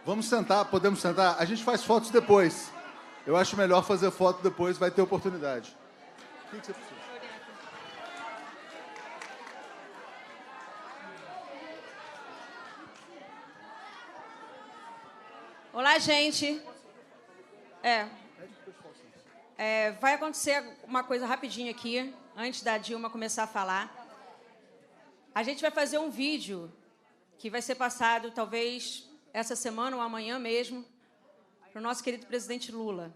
Vamos sentar, podemos sentar? A gente faz fotos depois. Eu acho melhor fazer foto depois, vai ter oportunidade. O que você precisa? Olá, gente. Vai acontecer uma coisa rapidinho aqui, antes da Dilma começar a falar. A gente vai fazer um vídeo que vai ser passado, talvez, essa semana ou amanhã mesmo, para o nosso querido presidente Lula.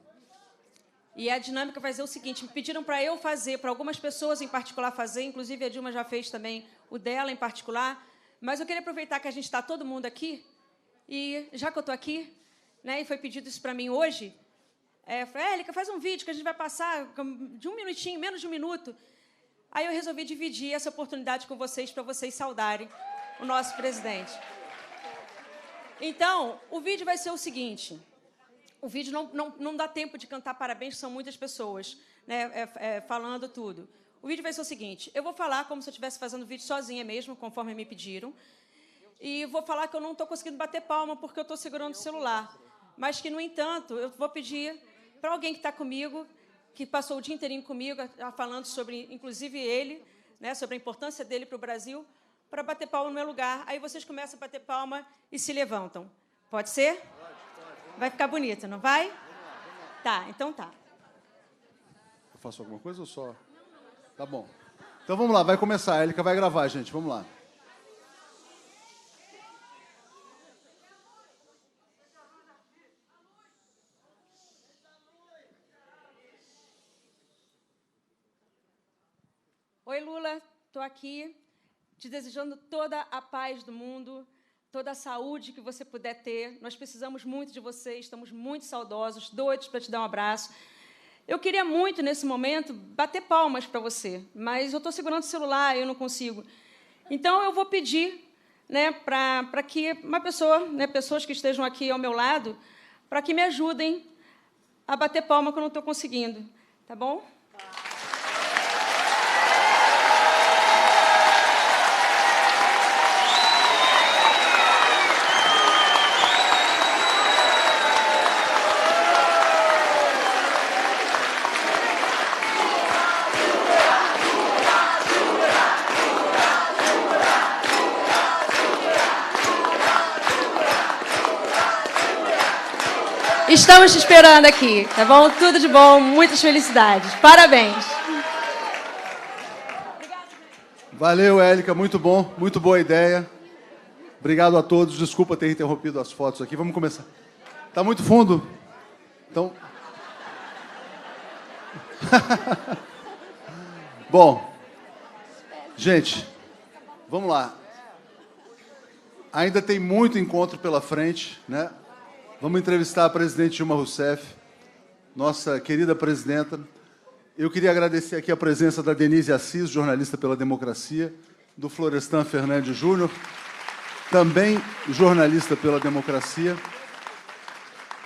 E a dinâmica vai ser o seguinte, me pediram para eu fazer, para algumas pessoas em particular fazer, inclusive a Dilma já fez também o dela em particular, mas eu queria aproveitar que a gente está todo mundo aqui, e já que eu estou aqui, né, e foi pedido isso para mim hoje, falei, Élica, faz um vídeo que a gente vai passar de um minutinho, menos de um minuto. Aí eu resolvi dividir essa oportunidade com vocês, para vocês saudarem o nosso presidente. Então, o vídeo vai ser o seguinte, o vídeo não dá tempo de cantar parabéns, são muitas pessoas, né, falando tudo. O vídeo vai ser o seguinte, eu vou falar como se eu estivesse fazendo o vídeo sozinha mesmo, conforme me pediram, e vou falar que eu não estou conseguindo bater palma porque eu estou segurando o celular, mas que, no entanto, eu vou pedir para alguém que está comigo, que passou o dia inteirinho comigo, falando sobre, inclusive, ele, né, sobre a importância dele para o Brasil, para bater palma no meu lugar. Aí vocês começam a bater palma e se levantam. Pode ser? Pode. Vai ficar bonito, não vai? Tá, então tá. Eu faço alguma coisa ou só? Tá bom. Então vamos lá, vai começar. A Élica vai gravar, gente. Vamos lá. Oi, Lula, estou aqui te desejando toda a paz do mundo, toda a saúde que você puder ter. Nós precisamos muito de você, estamos muito saudosos, doidos para te dar um abraço. Eu queria muito, nesse momento, bater palmas para você, mas eu estou segurando o celular e eu não consigo. Então, eu vou pedir, né, para que uma pessoa, né, pessoas que estejam aqui ao meu lado, para que me ajudem a bater palma, que eu não estou conseguindo. Tá bom? Estamos te esperando aqui, tá bom? Tudo de bom, muitas felicidades. Parabéns. Valeu, Élica, muito bom, muito boa ideia. Obrigado a todos, desculpa ter interrompido as fotos aqui. Vamos começar. Tá muito fundo? Então... Bom, gente, vamos lá. Ainda tem muito encontro pela frente, né? Vamos entrevistar a presidente Dilma Rousseff, nossa querida presidenta. Eu queria agradecer aqui a presença da Denise Assis, jornalista pela Democracia, do Florestan Fernandes Júnior, também jornalista pela Democracia.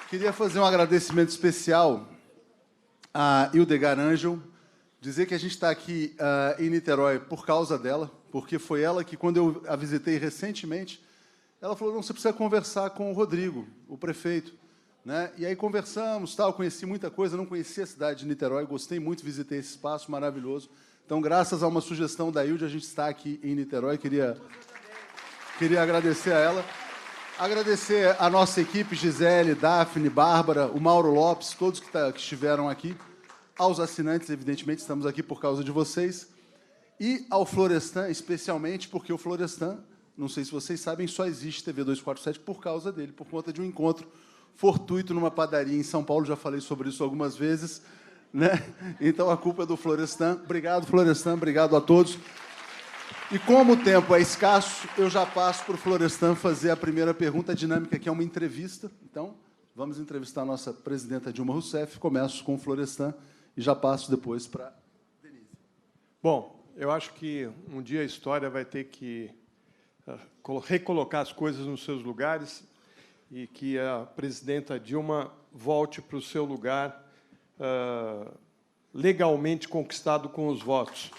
Queria fazer um agradecimento especial a Hildegard Angel, dizer que a gente está aqui em Niterói por causa dela, porque foi ela que, quando eu a visitei recentemente, ela falou, não, você precisa conversar com o Rodrigo, o prefeito. Né? E aí conversamos, tal, conheci muita coisa, não conhecia a cidade de Niterói, gostei muito, visitei esse espaço maravilhoso. Então, graças a uma sugestão da Hilde, a gente está aqui em Niterói. Queria agradecer a ela. Agradecer a nossa equipe, Gisele, Daphne, Bárbara, o Mauro Lopes, todos que estiveram aqui. Aos assinantes, evidentemente, estamos aqui por causa de vocês. E ao Florestan, especialmente, porque o Florestan, não sei se vocês sabem, só existe TV 247 por causa dele, por conta de um encontro fortuito numa padaria em São Paulo. Já falei sobre isso algumas vezes, né? Então, a culpa é do Florestan. Obrigado, Florestan, obrigado a todos. E como o tempo é escasso, eu já passo para o Florestan fazer a primeira pergunta. A dinâmica aqui é uma entrevista. Então, vamos entrevistar a nossa presidenta Dilma Rousseff. Começo com o Florestan e já passo depois para a Denise. Bom, eu acho que um dia a história vai ter que recolocar as coisas nos seus lugares e que a presidenta Dilma volte para o seu lugar legalmente conquistado com os votos.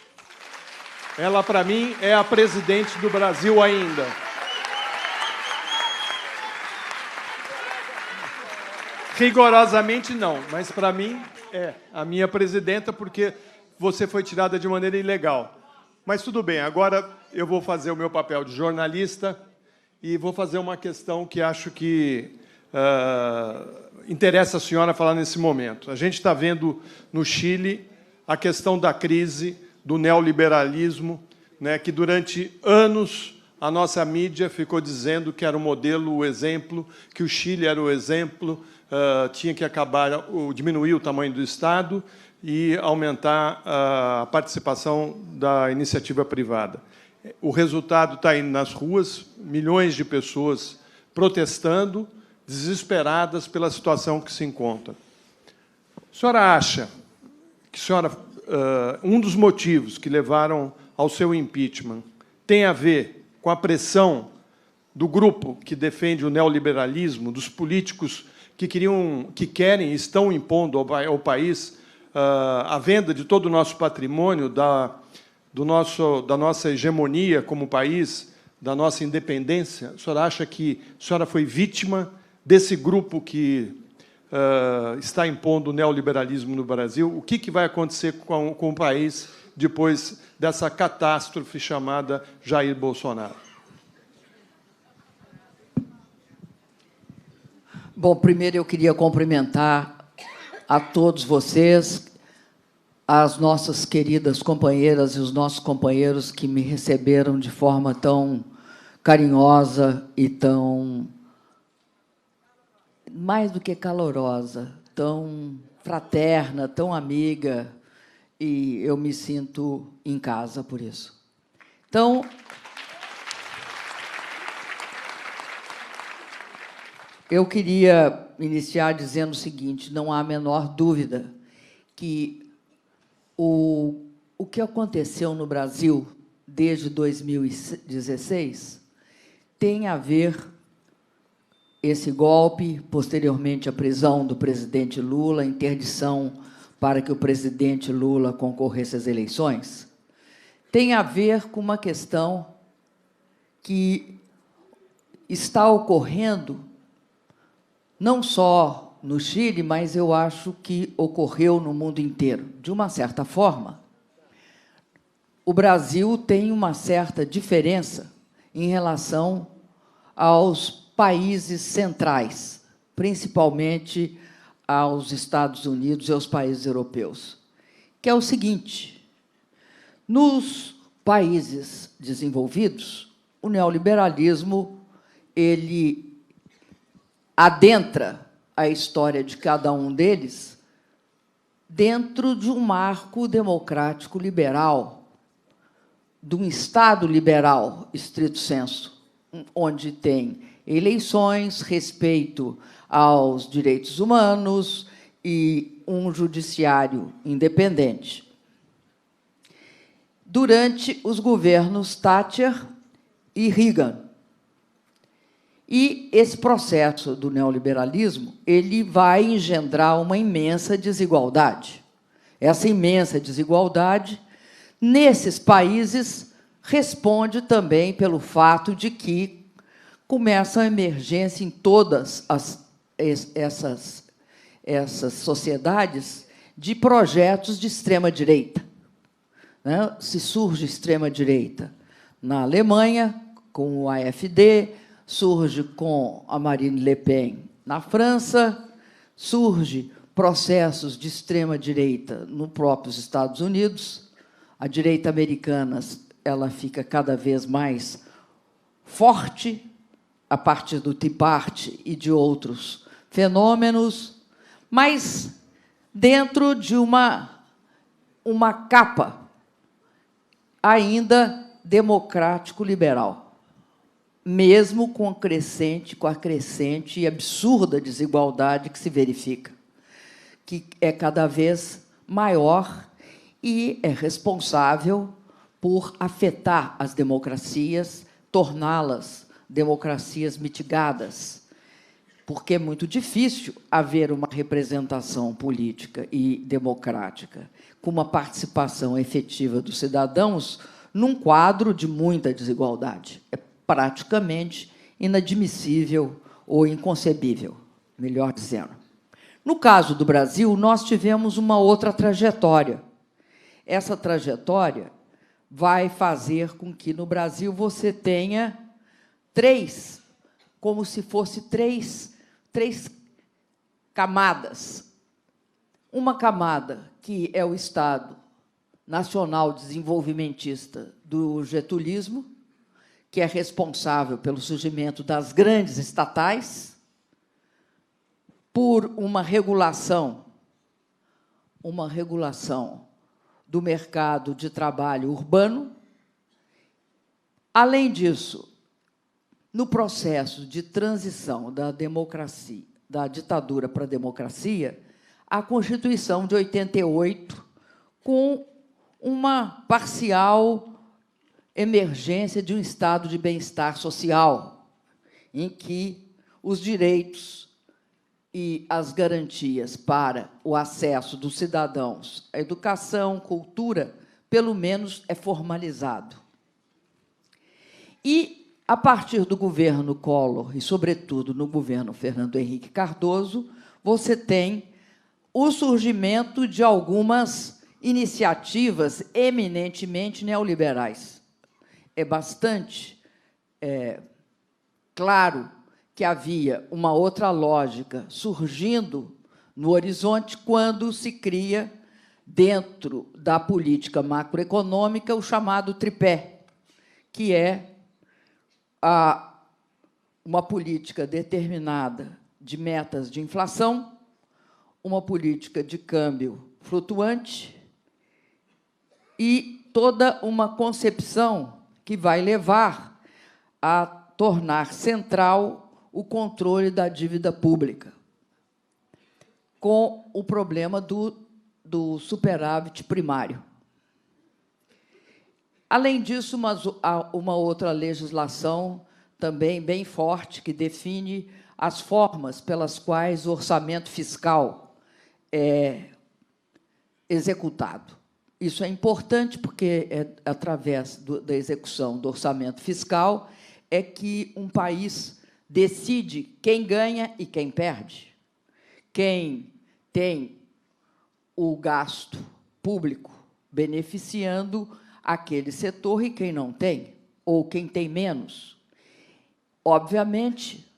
Ela, para mim, é a presidente do Brasil ainda. Rigorosamente não, mas para mim é a minha presidenta, porque você foi tirada de maneira ilegal. Mas tudo bem, agora eu vou fazer o meu papel de jornalista e vou fazer uma questão que acho que interessa a senhora falar nesse momento. A gente está vendo no Chile a questão da crise, do neoliberalismo, né, que durante anos a nossa mídia ficou dizendo que era o modelo, o exemplo, que o Chile era o exemplo, tinha que acabar, diminuir o tamanho do Estado e aumentar a participação da iniciativa privada. O resultado está indo nas ruas, milhões de pessoas protestando, desesperadas pela situação que se encontra. A senhora acha que um dos motivos que levaram ao seu impeachment tem a ver com a pressão do grupo que defende o neoliberalismo, dos políticos que querem e estão impondo ao país a venda de todo o nosso patrimônio, da nossa hegemonia como país, da nossa independência? A senhora acha que a senhora foi vítima desse grupo que está impondo o neoliberalismo no Brasil? O que vai acontecer com o país depois dessa catástrofe chamada Jair Bolsonaro? Bom, primeiro eu queria cumprimentar a todos vocês, as nossas queridas companheiras e os nossos companheiros que me receberam de forma tão carinhosa e tão, mais do que calorosa, tão fraterna, tão amiga, e eu me sinto em casa por isso. Então, eu queria iniciar dizendo o seguinte: não há a menor dúvida que o que aconteceu no Brasil desde 2016 tem a ver, esse golpe, posteriormente a prisão do presidente Lula, a interdição para que o presidente Lula concorresse às eleições, tem a ver com uma questão que está ocorrendo não só no Chile, mas eu acho que ocorreu no mundo inteiro. De uma certa forma, o Brasil tem uma certa diferença em relação aos países centrais, principalmente aos Estados Unidos e aos países europeus, que é o seguinte: nos países desenvolvidos, o neoliberalismo ele adentra a história de cada um deles dentro de um marco democrático liberal, de um Estado liberal, estrito sensu, onde tem eleições, respeito aos direitos humanos e um judiciário independente. Durante os governos Thatcher e Reagan. E esse processo do neoliberalismo ele vai engendrar uma imensa desigualdade. Essa imensa desigualdade, nesses países, responde também pelo fato de que começa a emergência em todas essas sociedades de projetos de extrema-direita. Né? Se surge extrema-direita na Alemanha, com o AfD, surge com a Marine Le Pen na França, surge processos de extrema-direita nos próprios Estados Unidos, a direita americana ela fica cada vez mais forte, a partir do Tea Party e de outros fenômenos, mas dentro de uma capa ainda democrático-liberal, mesmo com a crescente e absurda desigualdade que se verifica, que é cada vez maior e é responsável por afetar as democracias, torná-las democracias mitigadas, porque é muito difícil haver uma representação política e democrática com uma participação efetiva dos cidadãos num quadro de muita desigualdade. É praticamente inadmissível ou inconcebível, melhor dizendo. No caso do Brasil, nós tivemos uma outra trajetória. Essa trajetória vai fazer com que, no Brasil, você tenha três, como se fosse três camadas. Uma camada, que é o Estado nacional desenvolvimentista do getulismo, que é responsável pelo surgimento das grandes estatais, por uma regulação do mercado de trabalho urbano. Além disso, no processo de transição da democracia, da ditadura para a democracia, a Constituição de 88, com uma parcial emergência de um estado de bem-estar social, em que os direitos e as garantias para o acesso dos cidadãos à educação, cultura, pelo menos é formalizado. E, a partir do governo Collor, e, sobretudo, no governo Fernando Henrique Cardoso, você tem o surgimento de algumas iniciativas eminentemente neoliberais. É bastante claro que havia uma outra lógica surgindo no horizonte quando se cria, dentro da política macroeconômica, o chamado tripé, que é uma política determinada de metas de inflação, uma política de câmbio flutuante e toda uma concepção que vai levar a tornar central o controle da dívida pública, com o problema do superávit primário. Além disso, uma outra legislação também bem forte que define as formas pelas quais o orçamento fiscal é executado. Isso é importante porque é através da execução do orçamento fiscal é que um país decide quem ganha e quem perde, quem tem o gasto público beneficiando aquele setor e quem não tem, ou quem tem menos. Obviamente,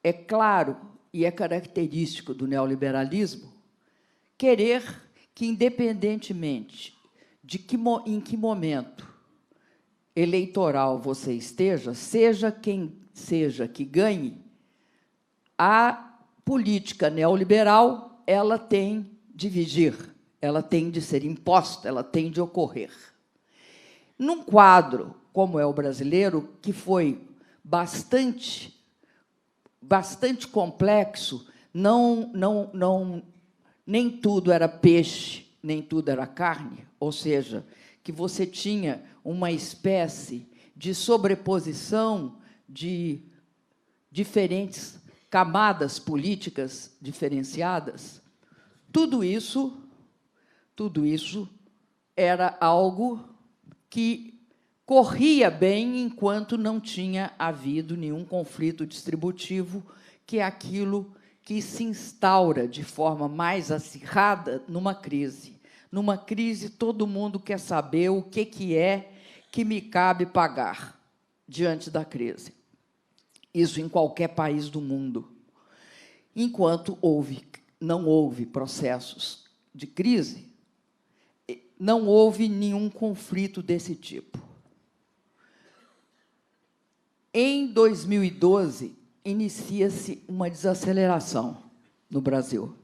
é claro e é característico do neoliberalismo querer que, independentemente de em que momento eleitoral você esteja, seja quem seja que ganhe, a política neoliberal ela tem de vigir, ela tem de ser imposta, ela tem de ocorrer. Num quadro como é o brasileiro, que foi bastante complexo, nem tudo era peixe, nem tudo era carne, ou seja, que você tinha uma espécie de sobreposição de diferentes camadas políticas diferenciadas. Tudo isso era algo que corria bem enquanto não tinha havido nenhum conflito distributivo, que é aquilo que se instaura de forma mais acirrada numa crise. Numa crise, todo mundo quer saber o que é que me cabe pagar diante da crise. Isso em qualquer país do mundo. Enquanto não houve processos de crise, não houve nenhum conflito desse tipo. Em 2012, inicia-se uma desaceleração no Brasil.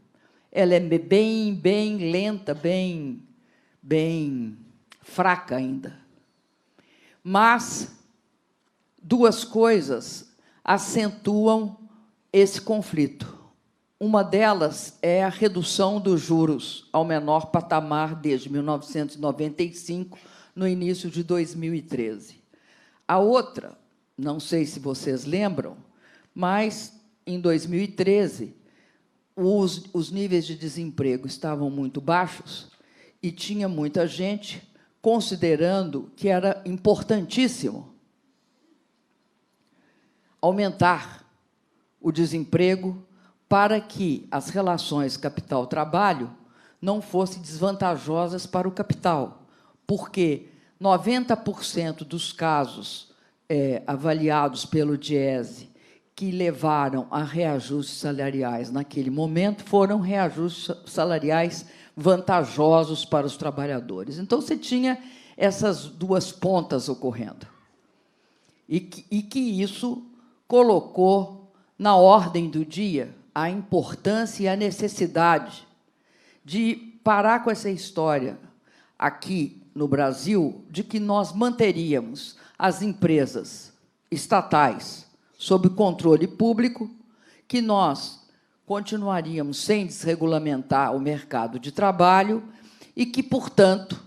Ela é bem lenta, bem fraca ainda. Mas duas coisas acentuam esse conflito. Uma delas é a redução dos juros ao menor patamar desde 1995, no início de 2013. A outra, não sei se vocês lembram, mas, em 2013, os níveis de desemprego estavam muito baixos e tinha muita gente considerando que era importantíssimo aumentar o desemprego para que as relações capital-trabalho não fossem desvantajosas para o capital, porque 90% dos casos avaliados pelo Diese que levaram a reajustes salariais naquele momento foram reajustes salariais vantajosos para os trabalhadores. Então, você tinha essas duas pontas ocorrendo. E que isso colocou na ordem do dia a importância e a necessidade de parar com essa história aqui no Brasil de que nós manteríamos as empresas estatais sob controle público, que nós continuaríamos sem desregulamentar o mercado de trabalho e que, portanto,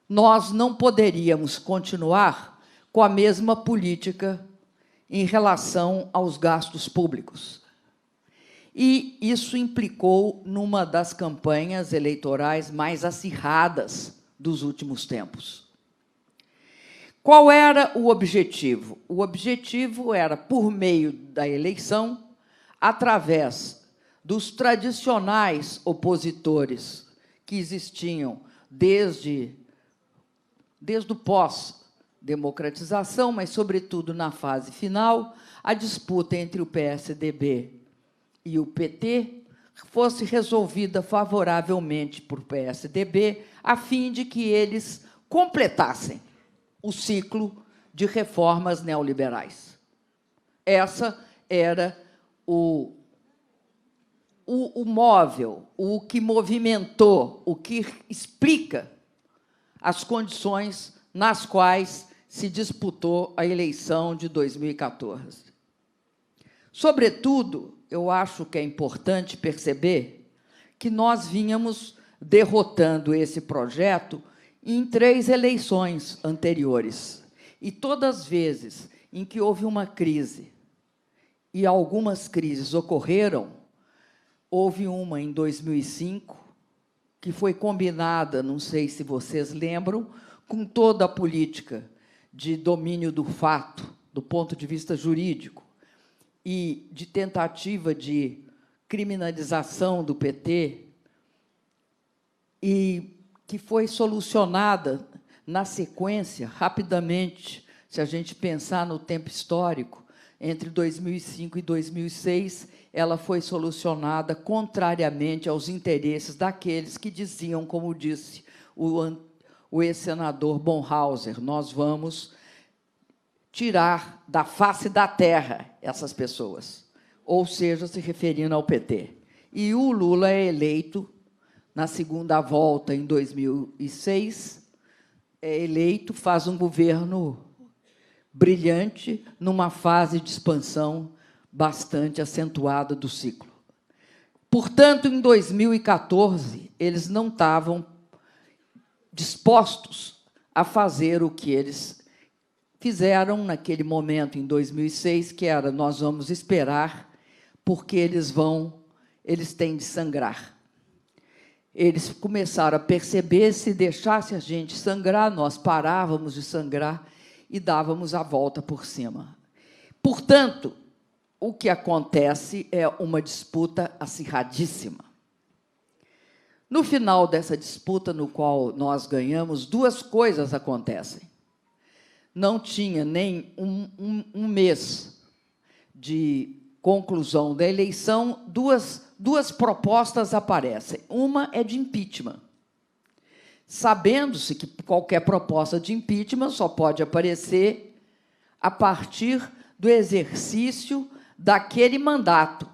nós não poderíamos continuar com a mesma política em relação aos gastos públicos. E isso implicou numa das campanhas eleitorais mais acirradas dos últimos tempos. Qual era o objetivo? O objetivo era, por meio da eleição, através dos tradicionais opositores que existiam desde o pós-democratização, mas, sobretudo, na fase final, a disputa entre o PSDB e o PT fosse resolvida favoravelmente por PSDB, a fim de que eles completassem o ciclo de reformas neoliberais. Essa era o móvel, o que movimentou, o que explica as condições nas quais se disputou a eleição de 2014. Sobretudo, eu acho que é importante perceber que nós vínhamos derrotando esse projeto em 3 eleições anteriores. E todas as vezes em que houve uma crise, e algumas crises ocorreram, houve uma em 2005, que foi combinada, não sei se vocês lembram, com toda a política de domínio do fato, do ponto de vista jurídico, e de tentativa de criminalização do PT, e que foi solucionada na sequência, rapidamente, se a gente pensar no tempo histórico, entre 2005 e 2006, ela foi solucionada contrariamente aos interesses daqueles que diziam, como disse o ex-senador Bonhauser, nós vamos tirar da face da terra essas pessoas, ou seja, se referindo ao PT. E o Lula é eleito na segunda volta, em 2006, é eleito, faz um governo brilhante, numa fase de expansão bastante acentuada do ciclo. Portanto, em 2014, eles não estavam dispostos a fazer o que eles fizeram naquele momento, em 2006, que era, nós vamos esperar, porque eles têm de sangrar. Eles começaram a perceber, se deixasse a gente sangrar, nós parávamos de sangrar e dávamos a volta por cima. Portanto, o que acontece é uma disputa acirradíssima. No final dessa disputa, no qual nós ganhamos, 2 coisas acontecem. Não tinha nem um mês de conclusão da eleição, duas propostas aparecem. Uma é de impeachment. Sabendo-se que qualquer proposta de impeachment só pode aparecer a partir do exercício daquele mandato.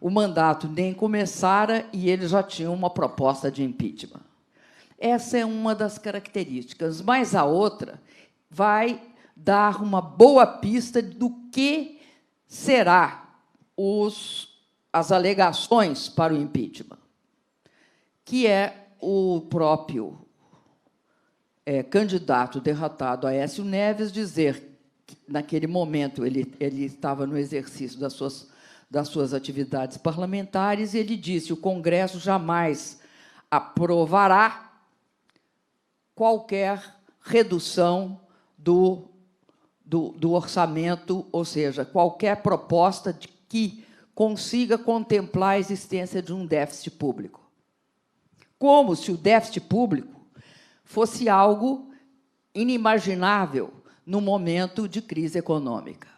O mandato nem começara e eles já tinham uma proposta de impeachment. Essa é uma das características, mas a outra vai dar uma boa pista do que será as alegações para o impeachment, que é o próprio candidato derrotado, Aécio Neves, dizer que, naquele momento, ele estava no exercício das suas atividades parlamentares, e ele disse: o Congresso jamais aprovará qualquer redução do orçamento, ou seja, qualquer proposta que consiga contemplar a existência de um déficit público. Como se o déficit público fosse algo inimaginável no momento de crise econômica.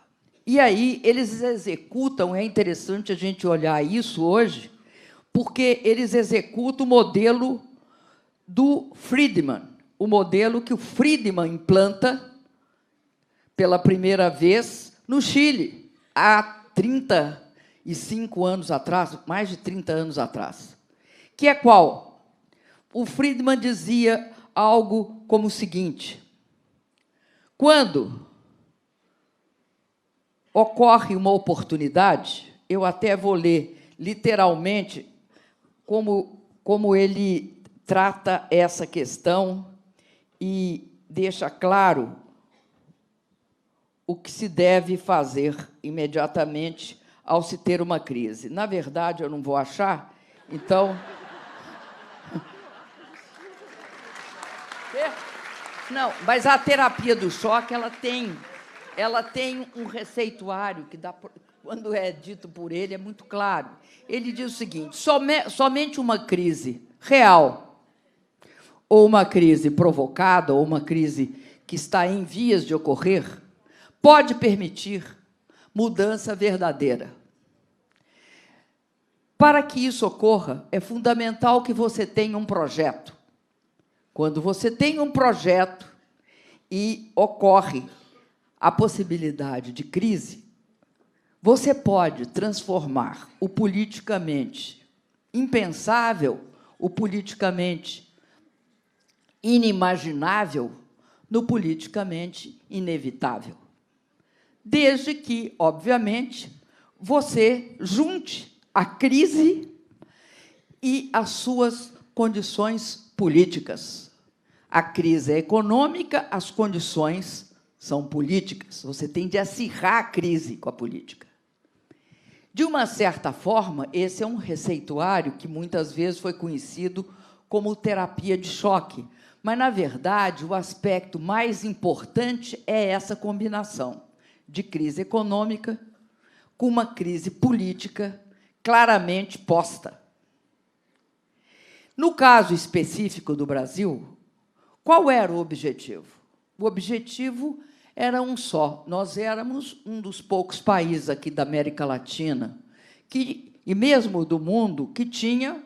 E aí eles executam, é interessante a gente olhar isso hoje, porque eles executam o modelo do Friedman, o modelo que o Friedman implanta pela primeira vez no Chile, há 35 anos atrás, mais de 30 anos atrás. Que é qual? O Friedman dizia algo como o seguinte: quando ocorre uma oportunidade, eu até vou ler literalmente como ele trata essa questão e deixa claro o que se deve fazer imediatamente ao se ter uma crise. Na verdade, eu não vou achar, então... Não, mas a terapia do choque, ela tem um receituário que dá, quando é dito por ele, é muito claro. Ele diz o seguinte: somente uma crise real, ou uma crise provocada, ou uma crise que está em vias de ocorrer, pode permitir mudança verdadeira. Para que isso ocorra, é fundamental que você tenha um projeto. Quando você tem um projeto e ocorre a possibilidade de crise, você pode transformar o politicamente impensável, o politicamente inimaginável, no politicamente inevitável. Desde que, obviamente, você junte a crise e as suas condições políticas. A crise é econômica, as condições são políticas. Você tem de acirrar a crise com a política. De uma certa forma, esse é um receituário que muitas vezes foi conhecido como terapia de choque, mas, na verdade, o aspecto mais importante é essa combinação de crise econômica com uma crise política claramente posta. No caso específico do Brasil, qual era o objetivo? O objetivo era um só. Nós éramos um dos poucos países aqui da América Latina, e mesmo do mundo, que tinha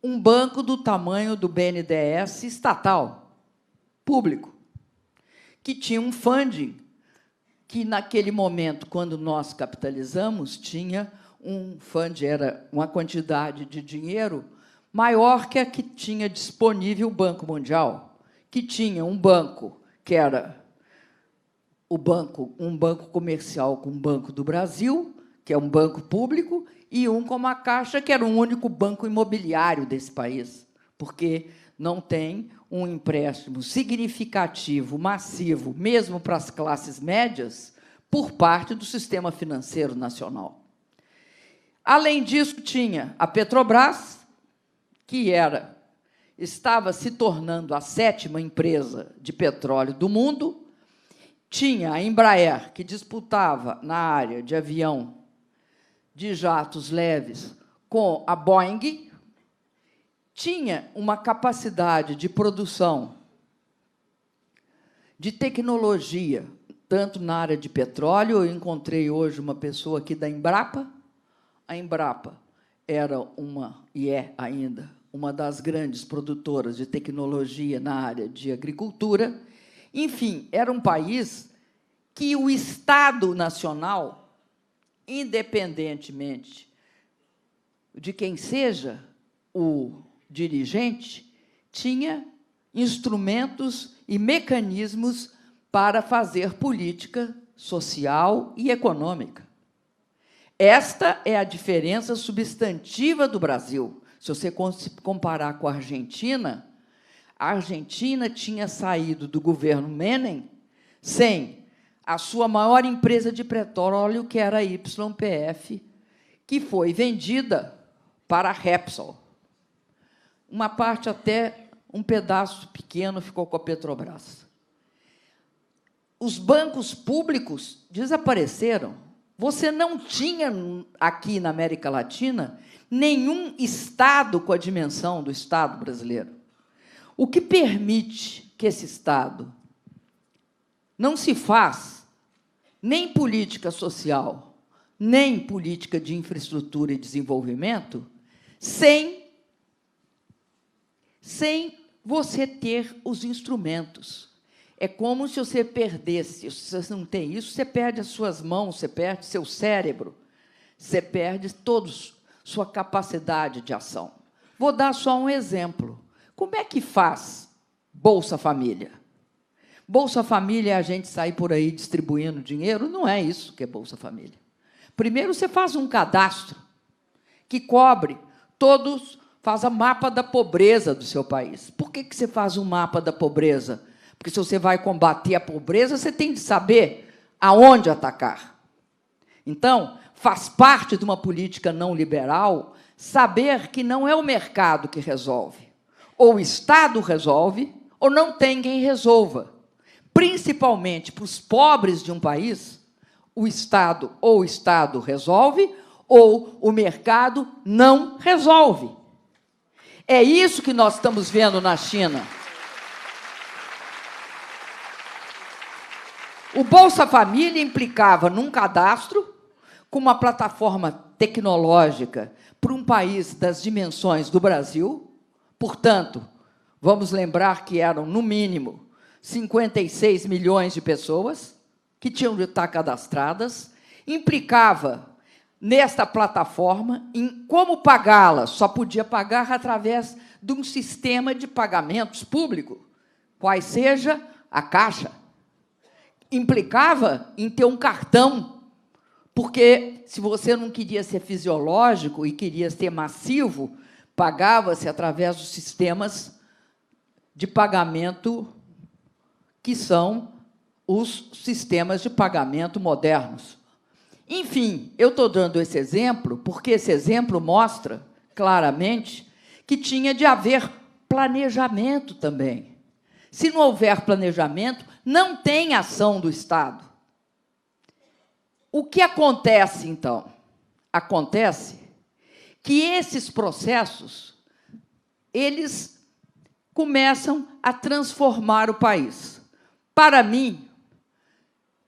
um banco do tamanho do BNDES estatal, público, que tinha um funding que, naquele momento, quando nós capitalizamos, tinha um funding, era uma quantidade de dinheiro maior que a que tinha disponível o Banco Mundial, que tinha um banco que era um banco comercial com o Banco do Brasil, que é um banco público, e um como a Caixa, que era o único banco imobiliário desse país, porque não tem um empréstimo significativo, massivo, mesmo para as classes médias, por parte do sistema financeiro nacional. Além disso, tinha a Petrobras, que estava se tornando a 7ª empresa de petróleo do mundo, tinha a Embraer, que disputava na área de avião de jatos leves com a Boeing, tinha uma capacidade de produção de tecnologia, tanto na área de petróleo. Eu encontrei hoje uma pessoa aqui da Embrapa. A Embrapa era e é ainda, uma das grandes produtoras de tecnologia na área de agricultura. Enfim, era um país que o Estado Nacional, independentemente de quem seja o dirigente, tinha instrumentos e mecanismos para fazer política social e econômica. Esta é a diferença substantiva do Brasil. Se você comparar com a Argentina tinha saído do governo Menem sem a sua maior empresa de petróleo, que era a YPF, que foi vendida para a Repsol. Uma parte, até um pedaço pequeno, ficou com a Petrobras. Os bancos públicos desapareceram. Você não tinha, aqui na América Latina, nenhum Estado com a dimensão do Estado brasileiro. O que permite que esse Estado não se faz nem política social, nem política de infraestrutura e desenvolvimento, sem você ter os instrumentos. É como se você perdesse, se você não tem isso, você perde as suas mãos, você perde seu cérebro, você perde toda sua capacidade de ação. Vou dar só um exemplo. Como é que faz Bolsa Família? Bolsa Família é a gente sair por aí distribuindo dinheiro? Não é isso que é Bolsa Família. Primeiro, você faz um cadastro que cobre todos, faz a mapa da pobreza do seu país. Por que você faz um mapa da pobreza? Porque se você vai combater a pobreza, você tem de saber aonde atacar. Então, faz parte de uma política não liberal saber que não é o mercado que resolve. Ou o Estado resolve, ou não tem quem resolva. Principalmente para os pobres de um país, o Estado resolve, ou o mercado não resolve. É isso que nós estamos vendo na China. O Bolsa Família implicava num cadastro com uma plataforma tecnológica para um país das dimensões do Brasil. Portanto, vamos lembrar que eram, no mínimo, 56 milhões de pessoas que tinham de estar cadastradas. Implicava nesta plataforma em como pagá-la. Só podia pagar através de um sistema de pagamentos público, qual seja a Caixa. Implicava em ter um cartão, porque, se você não queria ser fisiológico e queria ser massivo, pagava-se através dos sistemas de pagamento que são os sistemas de pagamento modernos. Enfim, eu estou dando esse exemplo porque esse exemplo mostra claramente que tinha de haver planejamento também. Se não houver planejamento, não tem ação do Estado. O que acontece, então? Acontece que esses processos, eles começam a transformar o país. Para mim,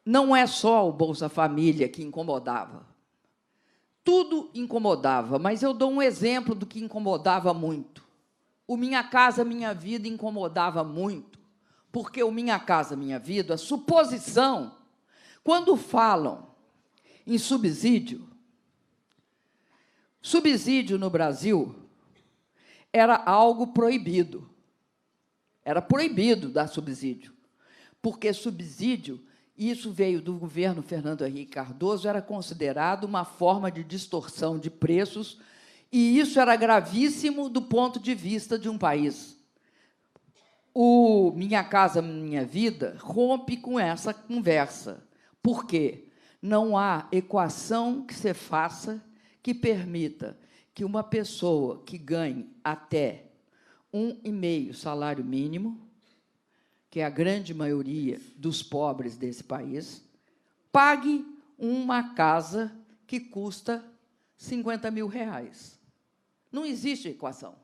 não é só o Bolsa Família que incomodava. Tudo incomodava, mas eu dou um exemplo do que incomodava muito. O Minha Casa Minha Vida incomodava muito, porque o Minha Casa Minha Vida, a suposição, quando falam em subsídio no Brasil era algo proibido. Era proibido dar subsídio, porque subsídio, isso veio do governo Fernando Henrique Cardoso, era considerado uma forma de distorção de preços, e isso era gravíssimo do ponto de vista de um país. O Minha Casa Minha Vida rompe com essa conversa. Por quê? Não há equação que se faça que permita que uma pessoa que ganhe até 1,5 salário mínimo, que é a grande maioria dos pobres desse país, pague uma casa que custa R$50 mil. Não existe equação.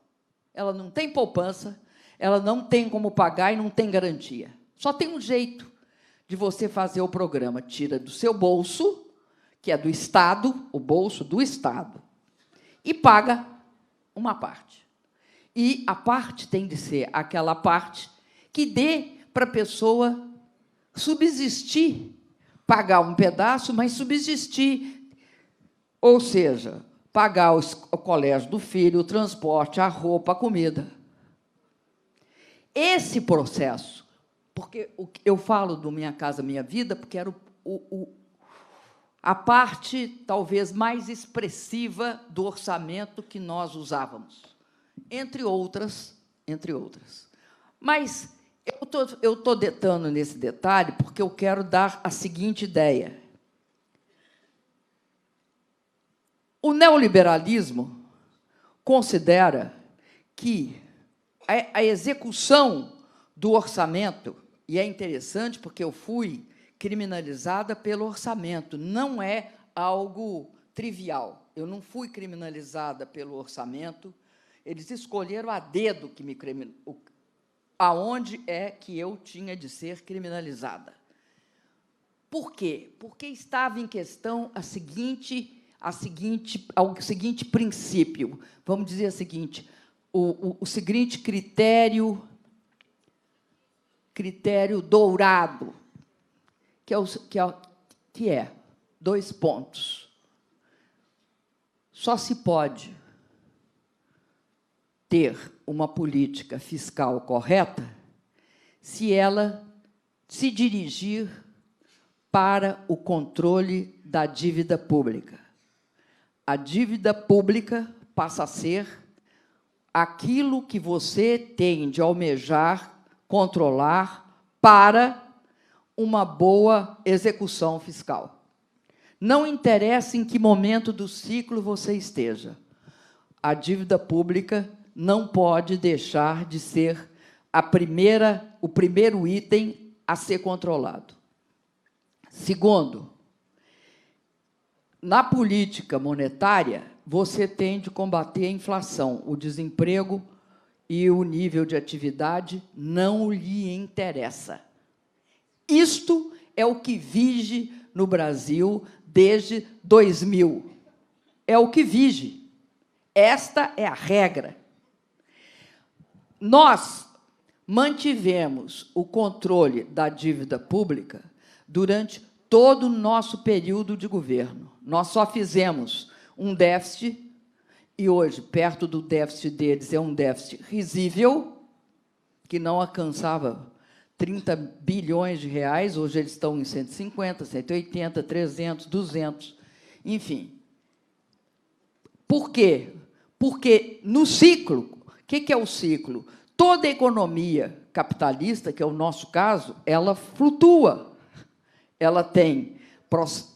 Ela não tem poupança, ela não tem como pagar e não tem garantia. Só tem um jeito de você fazer o programa. Tira do seu bolso, que é do Estado, o bolso do Estado, e paga uma parte. E a parte tem de ser aquela parte que dê para a pessoa subsistir, pagar um pedaço, mas subsistir. Ou seja, pagar o colégio do filho, o transporte, a roupa, a comida. Esse processo, porque eu falo do Minha Casa Minha Vida, porque era a parte, talvez, mais expressiva do orçamento que nós usávamos, entre outras. Mas eu estou detando nesse detalhe porque eu quero dar a seguinte ideia. O neoliberalismo considera que a execução do orçamento, e é interessante porque eu fui criminalizada pelo orçamento, não é algo trivial. Eu não fui criminalizada pelo orçamento, eles escolheram a dedo que me aonde é que eu tinha de ser criminalizada. Por quê? Porque estava em questão o seguinte princípio, vamos dizer o seguinte, o seguinte critério dourado, que é 2 pontos. Só se pode ter uma política fiscal correta se ela se dirigir para o controle da dívida pública. A dívida pública passa a ser aquilo que você tem de almejar, controlar para uma boa execução fiscal. Não interessa em que momento do ciclo você esteja, a dívida pública não pode deixar de ser o primeiro item a ser controlado. Segundo, na política monetária, você tem de combater a inflação, o desemprego e o nível de atividade não lhe interessa. Isto é o que vige no Brasil desde 2000. É o que vige. Esta é a regra. Nós mantivemos o controle da dívida pública durante todo o nosso período de governo. Nós só fizemos um déficit, e hoje, perto do déficit deles, é um déficit risível, que não alcançava 30 bilhões de reais, hoje eles estão em 150, 180, 300, 200, enfim. Por quê? Porque no ciclo, o que é o ciclo? Toda economia capitalista, que é o nosso caso, ela flutua. Ela tem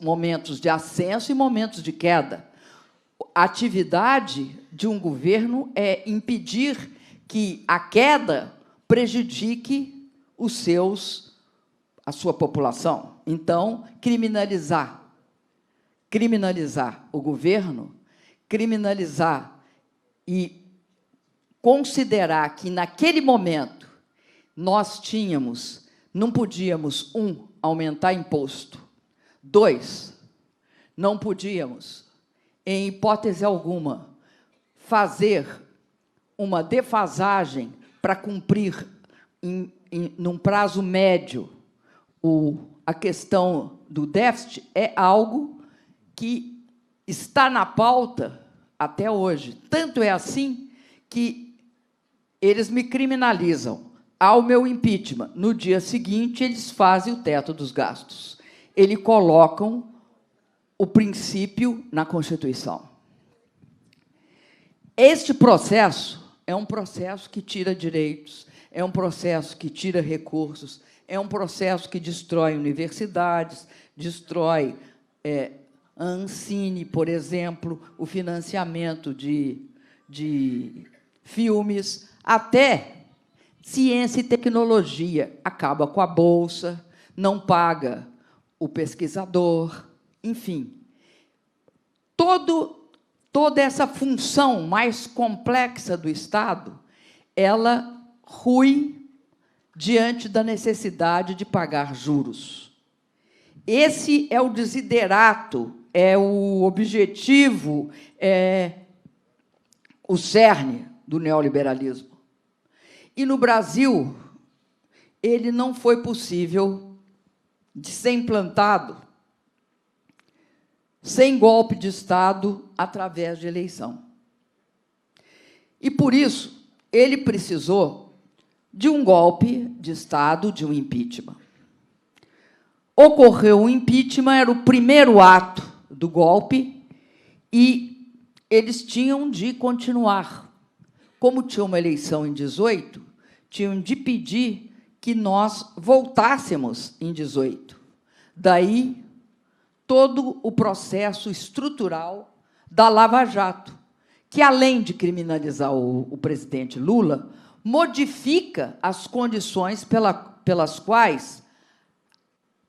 momentos de ascenso e momentos de queda. A atividade de um governo é impedir que a queda prejudique a sua população. Então, criminalizar o governo, criminalizar e considerar que, naquele momento, nós não podíamos, aumentar imposto, 2, não podíamos, em hipótese alguma, fazer uma defasagem para cumprir, num prazo médio, a questão do déficit, é algo que está na pauta até hoje. Tanto é assim que eles me criminalizam. Ao meu impeachment, no dia seguinte, eles fazem o teto dos gastos. Eles colocam o princípio na Constituição. Este processo é um processo que tira direitos, é um processo que tira recursos, é um processo que destrói universidades, destrói a Ancine, por exemplo, o financiamento de filmes, até ciência e tecnologia, acaba com a bolsa, não paga o pesquisador, enfim. Toda essa função mais complexa do Estado, ela rui diante da necessidade de pagar juros. Esse é o desiderato, é o objetivo, é o cerne do neoliberalismo. E, no Brasil, ele não foi possível de ser implantado sem golpe de Estado através de eleição. E, por isso, ele precisou de um golpe de Estado, de um impeachment. Ocorreu o impeachment, era o primeiro ato do golpe, e eles tinham de continuar. Como tinha uma eleição em 18, tinham de pedir que nós voltássemos em 18. Daí, todo o processo estrutural da Lava Jato, que, além de criminalizar o presidente Lula, modifica as condições pelas quais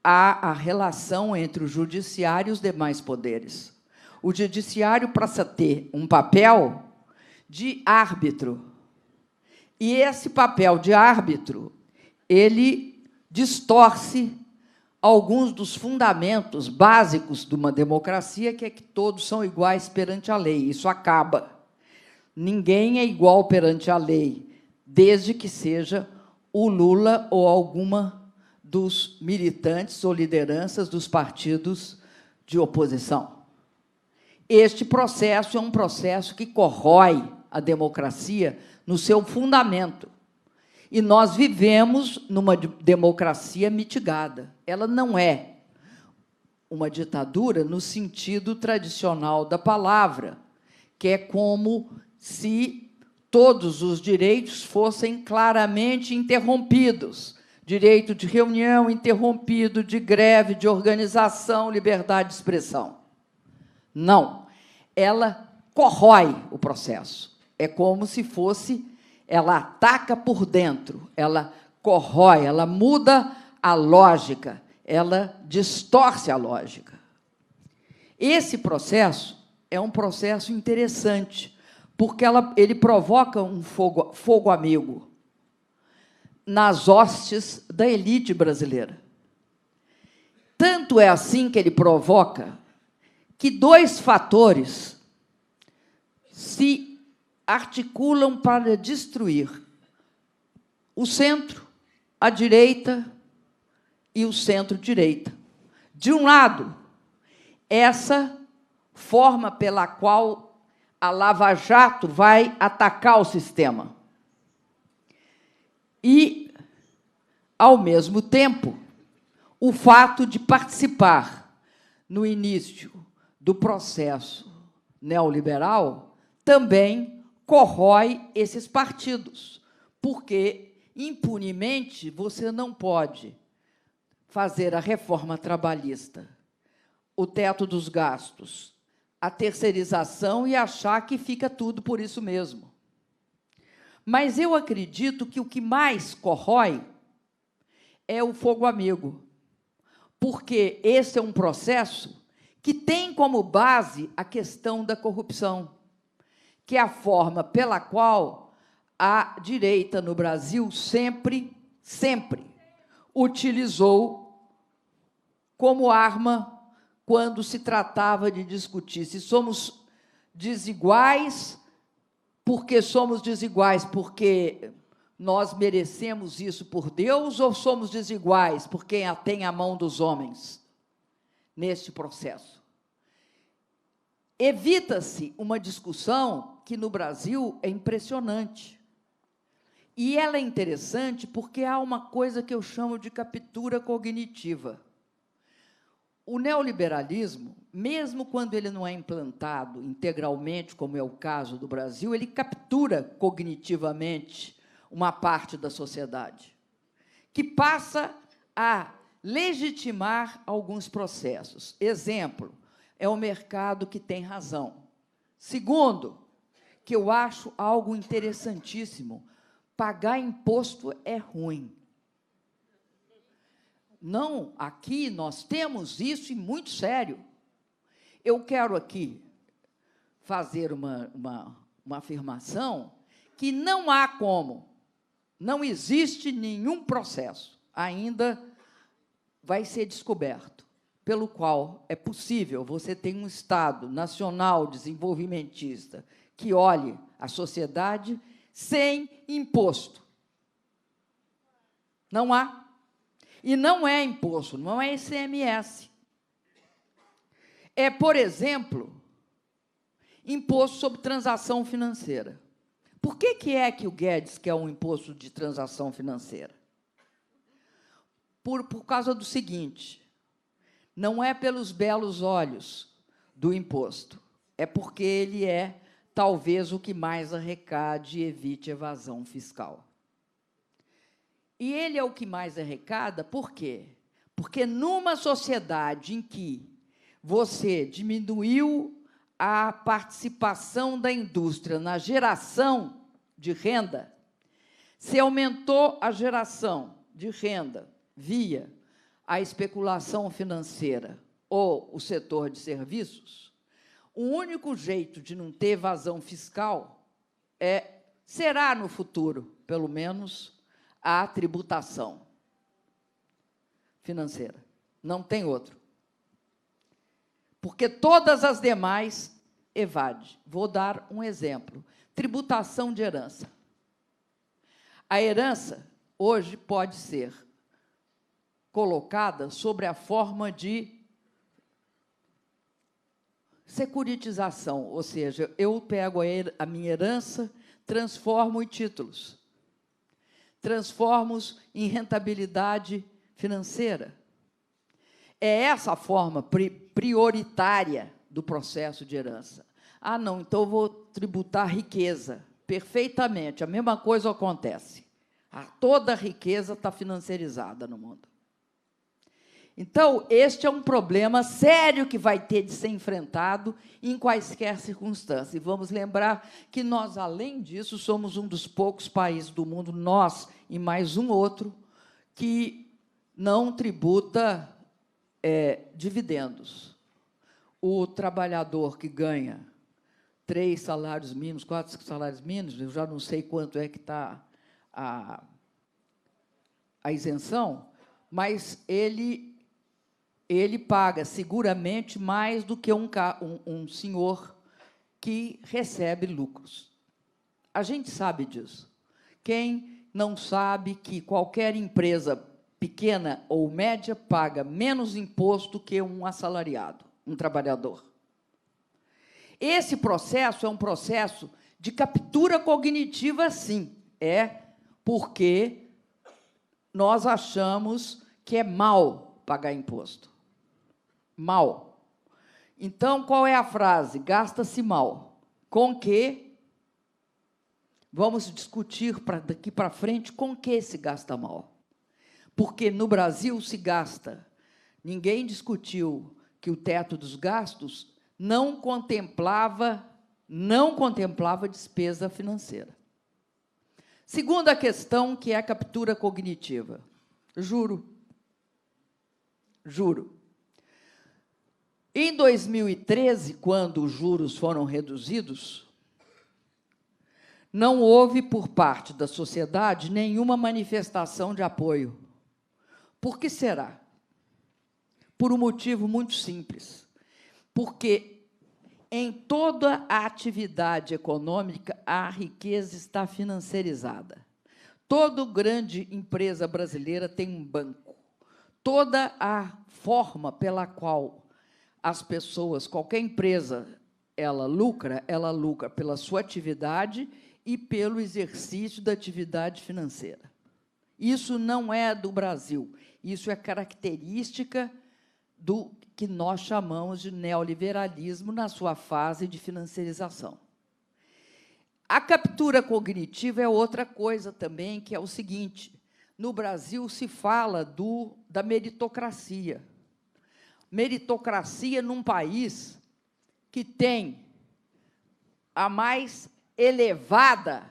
há a relação entre o judiciário e os demais poderes. O judiciário passa a ter um papel de árbitro. E esse papel de árbitro, ele distorce alguns dos fundamentos básicos de uma democracia, que é que todos são iguais perante a lei. Isso acaba. Ninguém é igual perante a lei, desde que seja o Lula ou alguma dos militantes ou lideranças dos partidos de oposição. Este processo é um processo que corrói a democracia no seu fundamento. E nós vivemos numa democracia mitigada. Ela não é uma ditadura no sentido tradicional da palavra, que é como se todos os direitos fossem claramente interrompidos. Direito de reunião interrompido, de greve, de organização, liberdade de expressão. Não. Ela corrói o processo. É como se fosse... Ela ataca por dentro, ela corrói, ela muda a lógica, ela distorce a lógica. Esse processo é um processo interessante, porque ele provoca um fogo amigo nas hostes da elite brasileira. Tanto é assim que ele provoca que dois fatores se articulam para destruir o centro, a direita e o centro-direita. De um lado, essa forma pela qual a Lava Jato vai atacar o sistema. E, ao mesmo tempo, o fato de participar, no início do processo neoliberal, também corrói esses partidos, porque, impunemente, você não pode fazer a reforma trabalhista, o teto dos gastos, a terceirização e achar que fica tudo por isso mesmo. Mas eu acredito que o que mais corrói é o fogo amigo, porque esse é um processo que tem como base a questão da corrupção, que é a forma pela qual a direita no Brasil sempre utilizou como arma quando se tratava de discutir se somos desiguais, porque somos desiguais porque nós merecemos isso por Deus, ou somos desiguais porque tem a mão dos homens neste processo. Evita-se uma discussão que, no Brasil, é impressionante. E ela é interessante porque há uma coisa que eu chamo de captura cognitiva. O neoliberalismo, mesmo quando ele não é implantado integralmente, como é o caso do Brasil, ele captura cognitivamente uma parte da sociedade, que passa a legitimar alguns processos. Exemplo, é o mercado que tem razão. Segundo, que eu acho algo interessantíssimo, pagar imposto é ruim. Não, aqui nós temos isso e muito sério. Eu quero aqui fazer uma afirmação que não há como, não existe nenhum processo, ainda vai ser descoberto, pelo qual é possível você ter um Estado nacional desenvolvimentista que olhe a sociedade sem imposto. Não há. E não é imposto, não é ICMS. É, por exemplo, imposto sobre transação financeira. Por que é que o Guedes quer um imposto de transação financeira? Por causa do seguinte: não é pelos belos olhos do imposto, é porque ele é, talvez, o que mais arrecade e evite evasão fiscal. E ele é o que mais arrecada, por quê? Porque, numa sociedade em que você diminuiu a participação da indústria na geração de renda, se aumentou a geração de renda via a especulação financeira ou o setor de serviços, o único jeito de não ter evasão fiscal será, no futuro, pelo menos, a tributação financeira. Não tem outro. Porque todas as demais evade. Vou dar um exemplo. Tributação de herança. A herança, hoje, pode ser colocada sobre a forma de securitização, ou seja, eu pego a minha herança, transformo em títulos, transformo em rentabilidade financeira. É essa a forma prioritária do processo de herança. Ah, não, então eu vou tributar riqueza. Perfeitamente, a mesma coisa acontece. Toda a riqueza está financiarizada no mundo. Então, este é um problema sério que vai ter de ser enfrentado em quaisquer circunstâncias. E vamos lembrar que nós, além disso, somos um dos poucos países do mundo, nós e mais um outro, que não tributa dividendos. O trabalhador que ganha 3 salários mínimos, 4 salários mínimos, eu já não sei quanto é que está a isenção, mas ele paga seguramente mais do que um senhor que recebe lucros. A gente sabe disso. Quem não sabe que qualquer empresa pequena ou média paga menos imposto que um assalariado, um trabalhador? Esse processo é um processo de captura cognitiva, sim. Porque nós achamos que é mal pagar imposto. Mal. Então, qual é a frase? Gasta-se mal. Com que? Vamos discutir daqui para frente com que se gasta mal. Porque no Brasil se gasta. Ninguém discutiu que o teto dos gastos não contemplava despesa financeira. Segunda questão, que é a captura cognitiva. Juro. Em 2013, quando os juros foram reduzidos, não houve, por parte da sociedade, nenhuma manifestação de apoio. Por que será? Por um motivo muito simples. Porque em toda a atividade econômica, a riqueza está financiarizada. Toda grande empresa brasileira tem um banco. Toda a forma pela qual as pessoas, qualquer empresa, ela lucra pela sua atividade e pelo exercício da atividade financeira. Isso não é do Brasil, isso é característica do que nós chamamos de neoliberalismo na sua fase de financiarização. A captura cognitiva é outra coisa também, que é o seguinte: no Brasil se fala da meritocracia. Meritocracia num país que tem a mais elevada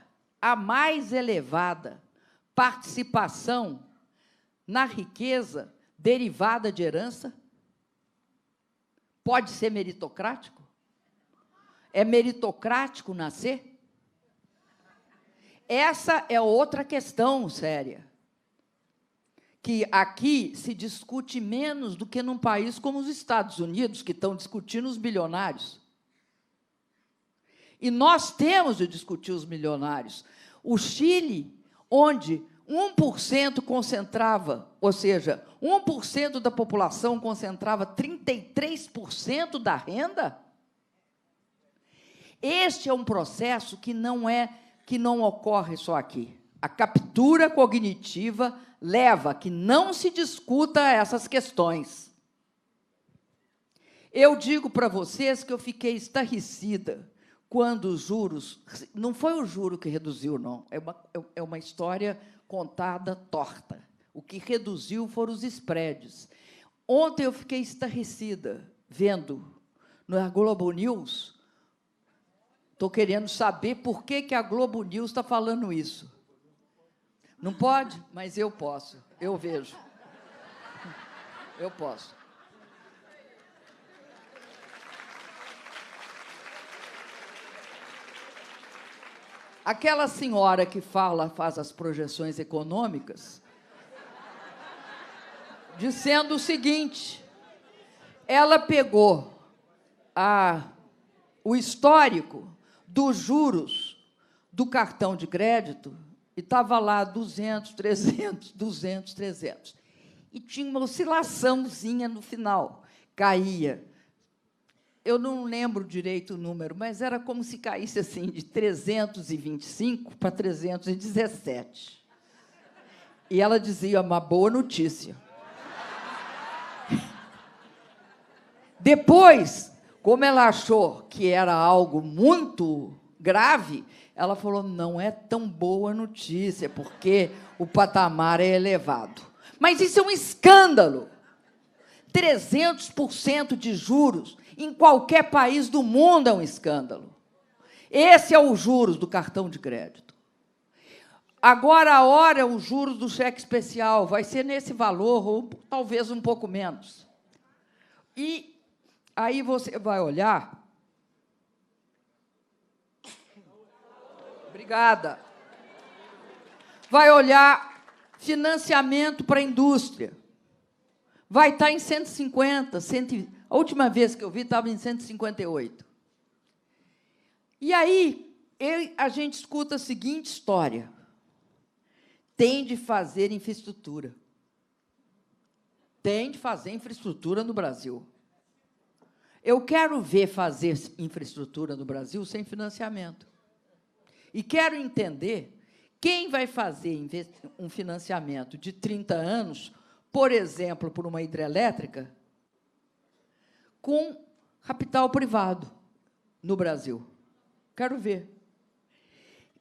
participação na riqueza derivada de herança. Pode ser meritocrático? É meritocrático nascer? Essa é outra questão séria, que aqui se discute menos do que num país como os Estados Unidos, que estão discutindo os bilionários. E nós temos de discutir os milionários. O Chile, onde 1% concentrava, ou seja, 1% da população concentrava 33% da renda. Este é um processo que não ocorre só aqui. A captura cognitiva leva a que não se discuta essas questões. Eu digo para vocês que eu fiquei estarrecida quando os juros... Não foi o juro que reduziu, não. É uma história contada torta. O que reduziu foram os spreads. Ontem eu fiquei estarrecida vendo na Globo News. Estou querendo saber por que a Globo News está falando isso. Não pode? Mas eu posso. Eu vejo. Eu posso. Aquela senhora que faz as projeções econômicas, dizendo o seguinte, ela pegou o histórico dos juros do cartão de crédito e estava lá 200, 300, 200, 300. E tinha uma oscilaçãozinha no final, caía. Eu não lembro direito o número, mas era como se caísse assim, de 325 para 317. E ela dizia, uma boa notícia. Depois, como ela achou que era algo muito grave, ela falou, não é tão boa notícia, porque o patamar é elevado. Mas isso é um escândalo. 300% de juros em qualquer país do mundo é um escândalo. Esse é o juros do cartão de crédito. Agora, a hora, é o juros do cheque especial, vai ser nesse valor, ou talvez um pouco menos. E aí você vai olhar... Obrigada. Vai olhar financiamento para a indústria. Vai estar em 150, a última vez que eu vi estava em 158. E aí, a gente escuta a seguinte história. Tem de fazer infraestrutura. Tem de fazer infraestrutura no Brasil. Eu quero ver fazer infraestrutura no Brasil sem financiamento. E quero entender quem vai fazer um financiamento de 30 anos, por exemplo, por uma hidrelétrica, com capital privado no Brasil. Quero ver.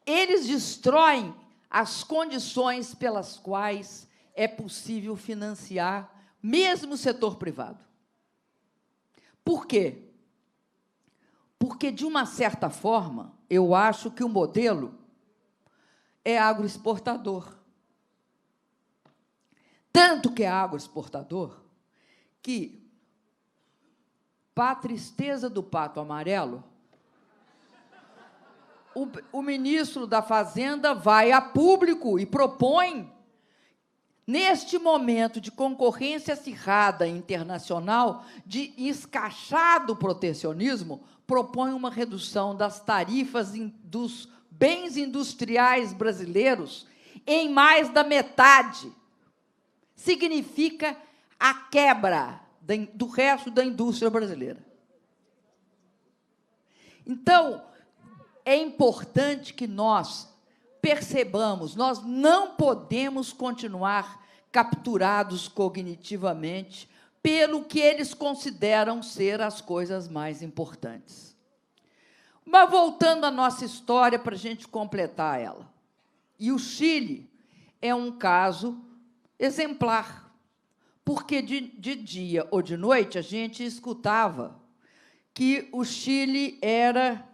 Eles destroem as condições pelas quais é possível financiar mesmo o setor privado. Por quê? Porque, de uma certa forma, eu acho que o modelo é agroexportador. Tanto que é agroexportador que, para a tristeza do pato amarelo, o ministro da Fazenda vai a público e propõe, neste momento de concorrência acirrada internacional, de escrachado protecionismo, propõe uma redução das tarifas dos bens industriais brasileiros em mais da metade. Significa a quebra do resto da indústria brasileira. Então, é importante que nós percebamos, nós não podemos continuar capturados cognitivamente pelo que eles consideram ser as coisas mais importantes. Mas, voltando à nossa história, para a gente completar ela. E o Chile é um caso exemplar, porque de dia ou de noite a gente escutava que o Chile era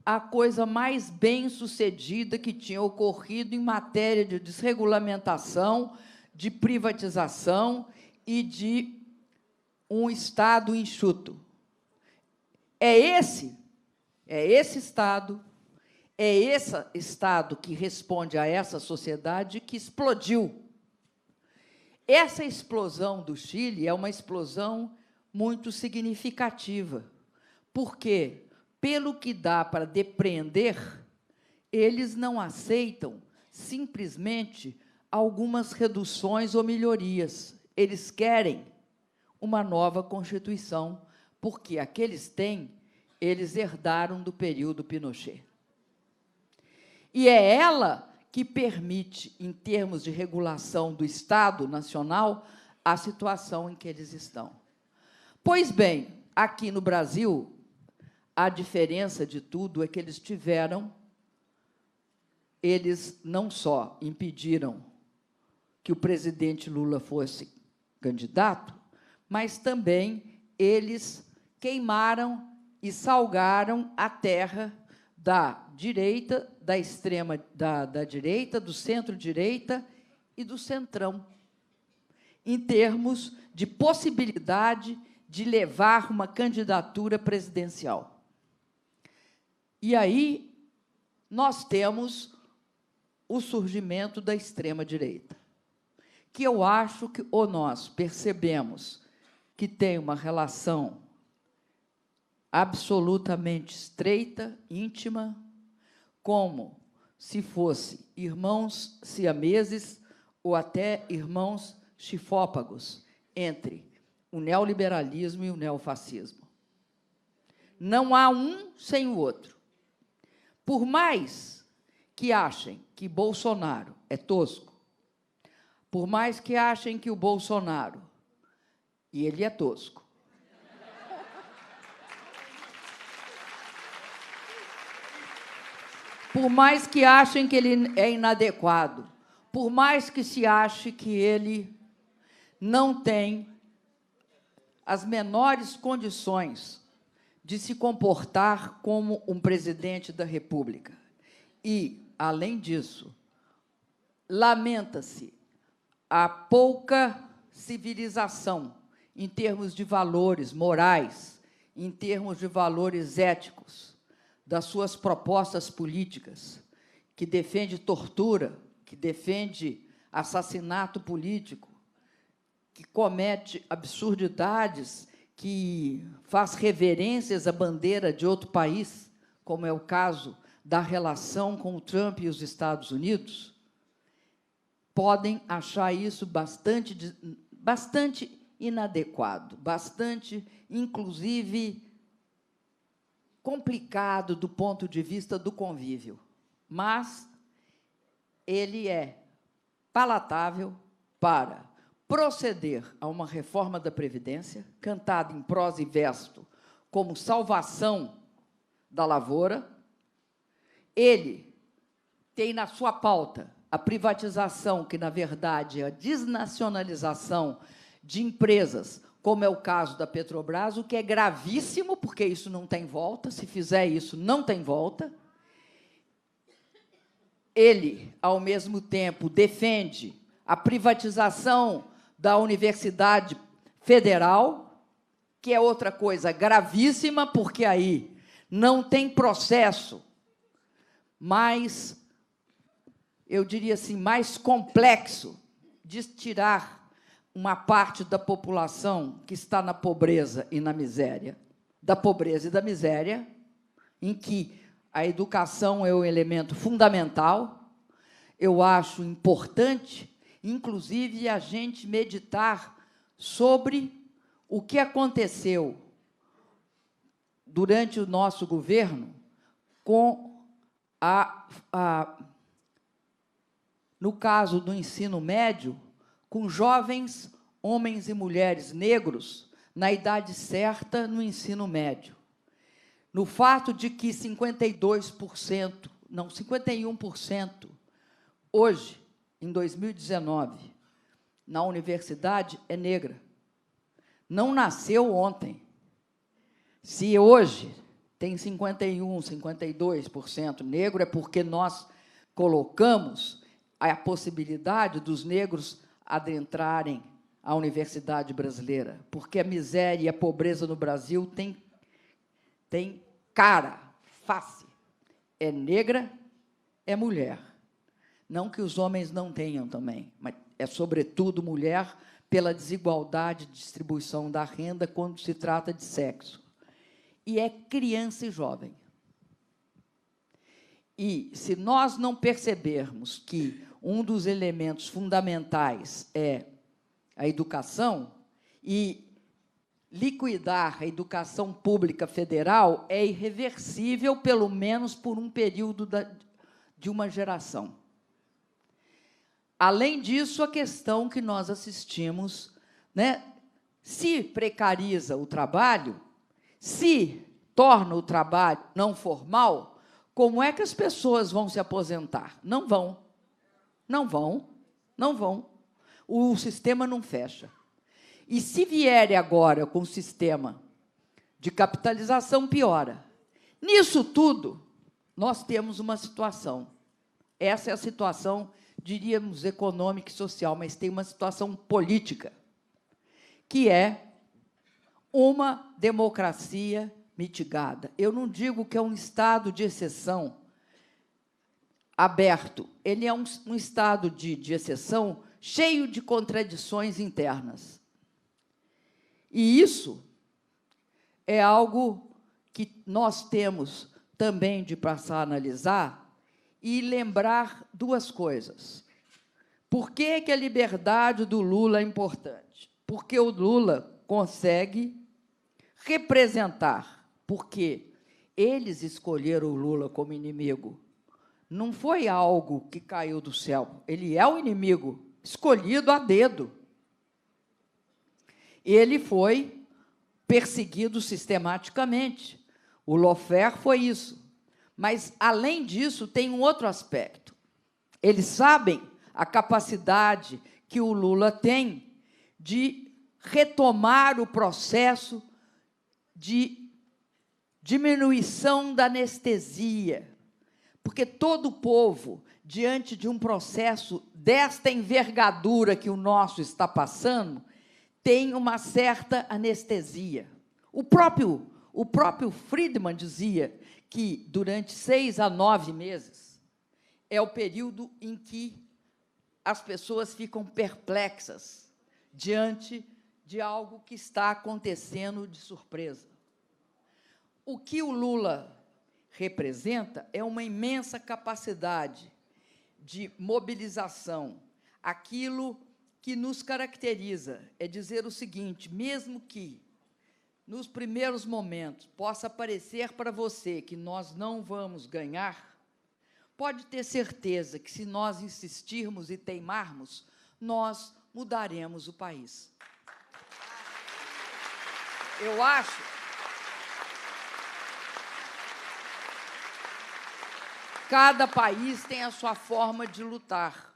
a coisa mais bem-sucedida que tinha ocorrido em matéria de desregulamentação, de privatização e de um Estado enxuto. É esse Estado, é esse Estado que responde a essa sociedade que explodiu. Essa explosão do Chile é uma explosão muito significativa, porque, pelo que dá para depreender, eles não aceitam simplesmente algumas reduções ou melhorias. Eles querem uma nova Constituição, porque a que eles têm, eles herdaram do período Pinochet. E é ela que permite, em termos de regulação do Estado Nacional, a situação em que eles estão. Pois bem, aqui no Brasil, a diferença de tudo é que eles não só impediram que o presidente Lula fosse candidato, mas também eles queimaram e salgaram a terra da direita, da extrema, da direita, do centro-direita e do centrão. em termos de possibilidade de levar uma candidatura presidencial. E aí nós temos o surgimento da extrema-direita, que eu acho que, ou nós percebemos que tem uma relação absolutamente estreita, íntima, como se fosse irmãos siameses ou até irmãos chifópagos entre o neoliberalismo e o neofascismo. Não há um sem o outro. Por mais que achem que Bolsonaro é tosco, por mais que achem que o Bolsonaro, e ele é tosco, por mais que achem que ele é inadequado, por mais que se ache que ele não tem as menores condições de se comportar como um presidente da República. E, além disso, lamenta-se a pouca civilização em termos de valores morais, em termos de valores éticos, das suas propostas políticas, que defende tortura, que defende assassinato político, que comete absurdidades, que faz reverências à bandeira de outro país, como é o caso da relação com o Trump e os Estados Unidos, podem achar isso bastante inadequado, bastante, inclusive, complicado do ponto de vista do convívio, mas ele é palatável para proceder a uma reforma da Previdência, cantada em prosa e verso como salvação da lavoura. Ele tem na sua pauta a privatização, que, na verdade, é a desnacionalização de empresas, como é o caso da Petrobras, o que é gravíssimo, porque isso não tem volta. Se fizer isso, não tem volta. Ele, ao mesmo tempo, defende a privatização da Universidade Federal, que é outra coisa gravíssima, porque aí não tem processo mais, eu diria assim, mais complexo de tirar uma parte da população que está na pobreza e na miséria, da pobreza e da miséria, em que a educação é o elemento fundamental. Eu acho importante, inclusive, a gente meditar sobre o que aconteceu durante o nosso governo com no caso do ensino médio, com jovens homens e mulheres negros na idade certa no ensino médio. No fato de que 52%, não, 51%, hoje, em 2019, na universidade, é negra. Não nasceu ontem. Se hoje tem 51%, 52% negro, é porque nós colocamos a possibilidade dos negros adentrarem a universidade brasileira, porque a miséria e a pobreza no Brasil tem cara, face. É negra, é mulher. Não que os homens não tenham também, mas é, sobretudo, mulher, pela desigualdade de distribuição da renda quando se trata de sexo. E é criança e jovem. E, se nós não percebermos que um dos elementos fundamentais é a educação, e liquidar a educação pública federal é irreversível, pelo menos por um período de uma geração. Além disso, a questão que nós assistimos, né, se precariza o trabalho, se torna o trabalho não formal, como é que as pessoas vão se aposentar? Não vão. Não vão. Não vão. O sistema não fecha. E, se vier agora com o sistema de capitalização, piora. Nisso tudo, nós temos uma situação. Essa é a situação diríamos, econômica e social, mas tem uma situação política, que é uma democracia mitigada. Eu não digo que é um estado de exceção aberto, ele é um estado de exceção cheio de contradições internas. E isso é algo que nós temos também de passar a analisar e lembrar duas coisas. Por que que a liberdade do Lula é importante? Porque o Lula consegue representar, porque eles escolheram o Lula como inimigo. Não foi algo que caiu do céu. Ele é o inimigo, escolhido a dedo. Ele foi perseguido sistematicamente. O lawfare foi isso. Mas, além disso, tem um outro aspecto. Eles sabem a capacidade que o Lula tem de retomar o processo de diminuição da anestesia, porque todo povo, diante de um processo desta envergadura que o nosso está passando, tem uma certa anestesia. O próprio Friedman dizia que, durante 6 a 9 meses, é o período em que as pessoas ficam perplexas diante de algo que está acontecendo de surpresa. O que o Lula representa é uma imensa capacidade de mobilização. Aquilo que nos caracteriza é dizer o seguinte: mesmo que, nos primeiros momentos, possa parecer para você que nós não vamos ganhar, pode ter certeza que, se nós insistirmos e teimarmos, nós mudaremos o país. Eu acho que cada país tem a sua forma de lutar.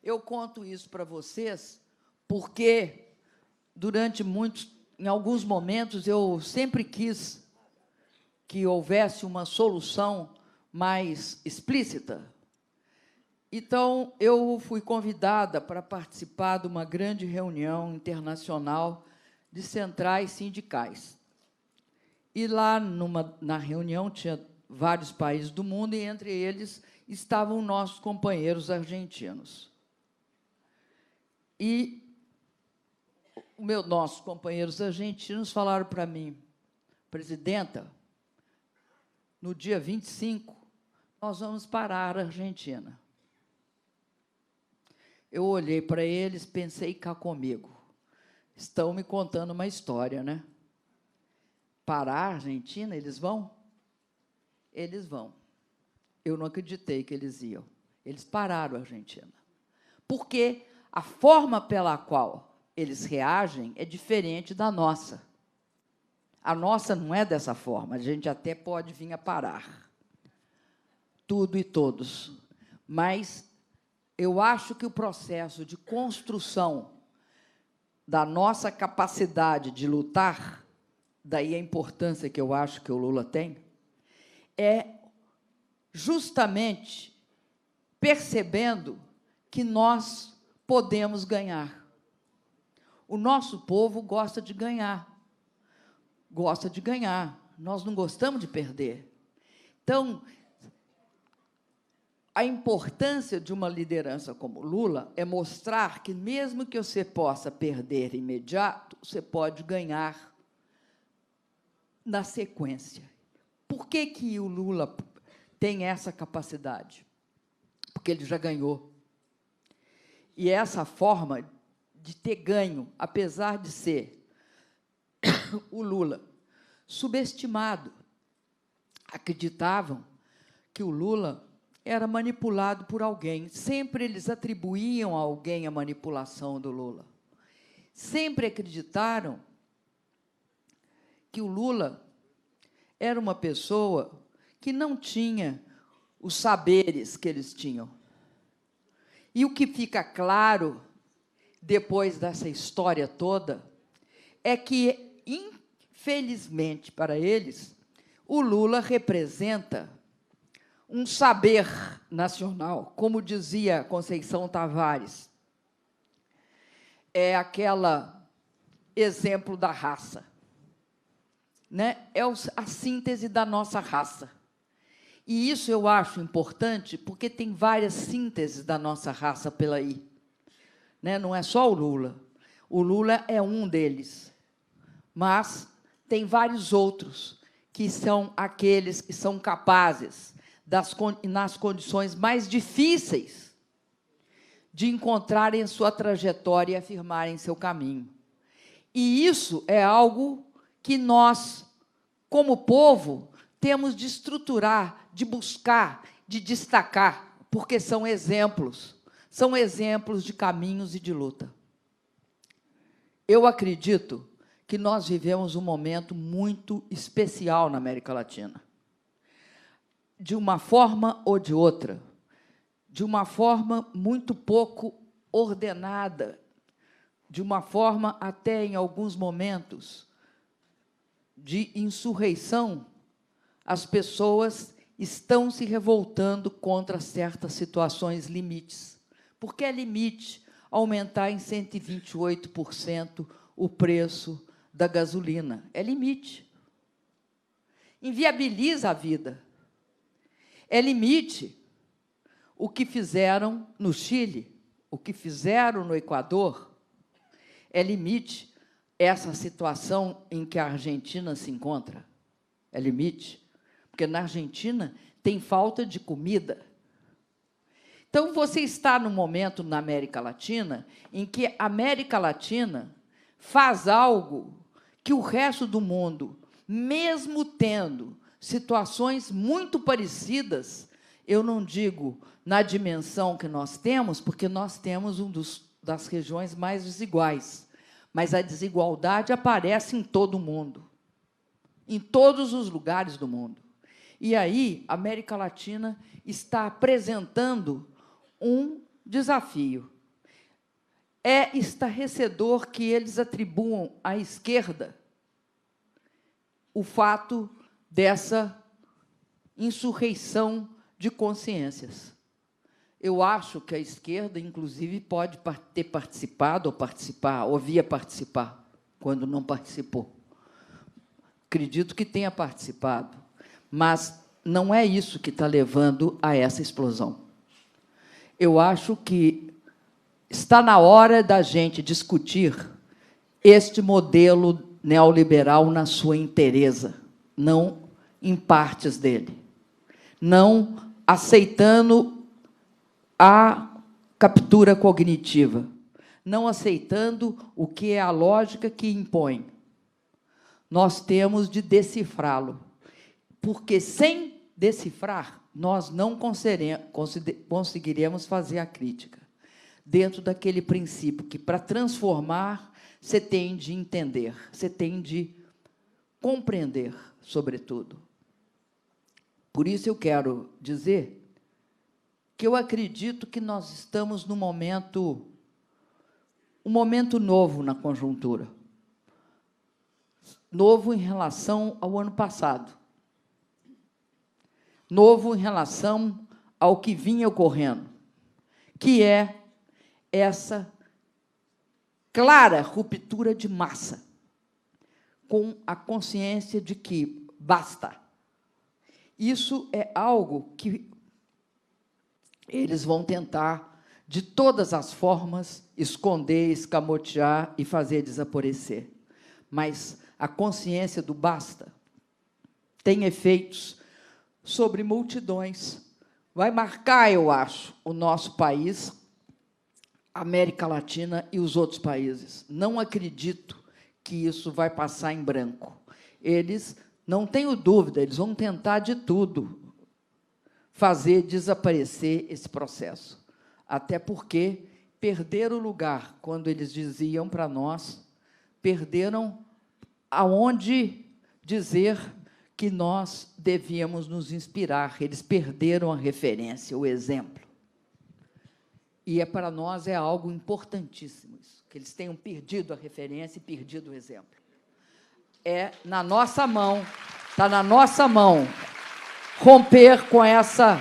Eu conto isso para vocês porque, em alguns momentos, eu sempre quis que houvesse uma solução mais explícita. Então, eu fui convidada para participar de uma grande reunião internacional de centrais sindicais. E lá, na reunião, tinha vários países do mundo, e entre eles estavam nossos companheiros argentinos. E nossos companheiros argentinos falaram para mim: presidenta, no dia 25, nós vamos parar a Argentina. Eu olhei para eles, pensei cá comigo. Estão me contando uma história, né? Parar a Argentina, eles vão? Eles vão. Eu não acreditei que eles iam. Eles pararam a Argentina. Porque a forma pela qual eles reagem é diferente da nossa. A nossa não é dessa forma. A gente até pode vir a parar tudo e todos. Mas eu acho que o processo de construção da nossa capacidade de lutar, daí a importância que eu acho que o Lula tem, é justamente percebendo que nós podemos ganhar. O nosso povo gosta de ganhar. Gosta de ganhar. Nós não gostamos de perder. Então, a importância de uma liderança como Lula é mostrar que, mesmo que você possa perder imediato, você pode ganhar na sequência. Por que que o Lula tem essa capacidade? Porque ele já ganhou. E essa forma de ter ganho, apesar de ser o Lula subestimado, acreditavam que o Lula era manipulado por alguém. Sempre eles atribuíam a alguém a manipulação do Lula. Sempre acreditaram que o Lula era uma pessoa que não tinha os saberes que eles tinham. E o que fica claro, depois dessa história toda, é que, infelizmente para eles, o Lula representa um saber nacional, como dizia Conceição Tavares, é aquela exemplo da raça, né? É a síntese da nossa raça. E isso eu acho importante, porque tem várias sínteses da nossa raça pela aí, né? Não é só o Lula. O Lula é um deles, mas tem vários outros que são aqueles que são capazes, nas condições mais difíceis, de encontrarem sua trajetória e afirmarem seu caminho. E isso é algo que nós, como povo, temos de estruturar, de buscar, de destacar, porque são exemplos de caminhos e de luta. Eu acredito que nós vivemos um momento muito especial na América Latina. De uma forma ou de outra, de uma forma muito pouco ordenada, de uma forma até, em alguns momentos, de insurreição, as pessoas estão se revoltando contra certas situações limites. Porque é limite aumentar em 128% o preço da gasolina. É limite. Inviabiliza a vida. É limite o que fizeram no Chile, o que fizeram no Equador. É limite essa situação em que a Argentina se encontra. É limite, porque na Argentina tem falta de comida. Então, você está num momento na América Latina em que a América Latina faz algo que o resto do mundo, mesmo tendo situações muito parecidas, eu não digo na dimensão que nós temos, porque nós temos das regiões mais desiguais, mas a desigualdade aparece em todo o mundo, em todos os lugares do mundo. E aí, a América Latina está apresentando um desafio. É estarrecedor que eles atribuam à esquerda o fato dessa insurreição de consciências. Eu acho que a esquerda, inclusive, pode ter participado, ou participar, ou via participar, quando não participou. Acredito que tenha participado, mas não é isso que está levando a essa explosão. Eu acho que está na hora da gente discutir este modelo neoliberal na sua inteireza, não em partes dele, não aceitando a captura cognitiva, não aceitando o que é a lógica que impõe. Nós temos de decifrá-lo, porque sem decifrar, nós não conseguiremos fazer a crítica, dentro daquele princípio que, para transformar, você tem de entender, você tem de compreender, sobretudo. Por isso, eu quero dizer que eu acredito que nós estamos num momento, um momento novo na conjuntura, novo em relação ao ano passado, novo em relação ao que vinha ocorrendo, que é essa clara ruptura de massa, com a consciência de que basta. Isso é algo que eles vão tentar, de todas as formas, esconder, escamotear e fazer desaparecer. Mas a consciência do basta tem efeitos sobre multidões. Vai marcar, eu acho, o nosso país, a América Latina e os outros países. Não acredito que isso vai passar em branco. Eles, não tenho dúvida, eles vão tentar de tudo fazer desaparecer esse processo. Até porque perderam o lugar, quando eles diziam para nós, perderam aonde dizer que nós devíamos nos inspirar. Eles perderam a referência, o exemplo. E para nós é algo importantíssimo isso, que eles tenham perdido a referência e perdido o exemplo. É na nossa mão, está na nossa mão romper com essa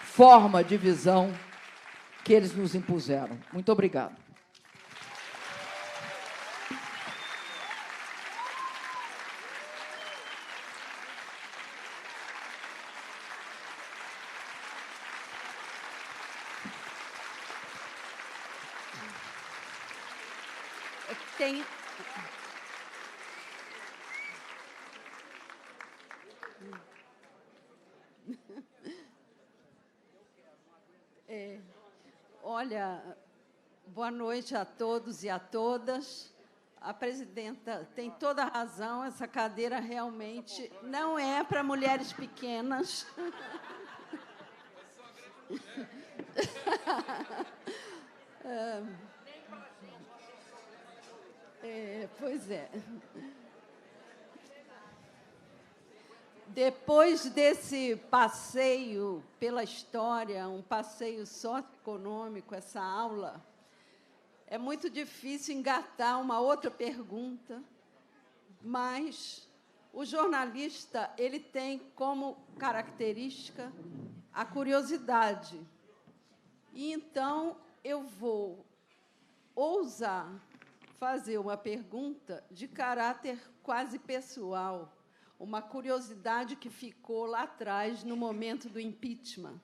forma de visão que eles nos impuseram. Muito obrigada. Tem... Olha, boa noite a todos e a todas. A presidenta tem toda a razão, essa cadeira realmente não é para mulheres pequenas. Pois é. Depois desse passeio pela história, um passeio socioeconômico, essa aula, é muito difícil engatar uma outra pergunta, mas o jornalista ele tem como característica a curiosidade. E, então, eu vou ousar fazer uma pergunta de caráter quase pessoal, uma curiosidade que ficou lá atrás, no momento do impeachment.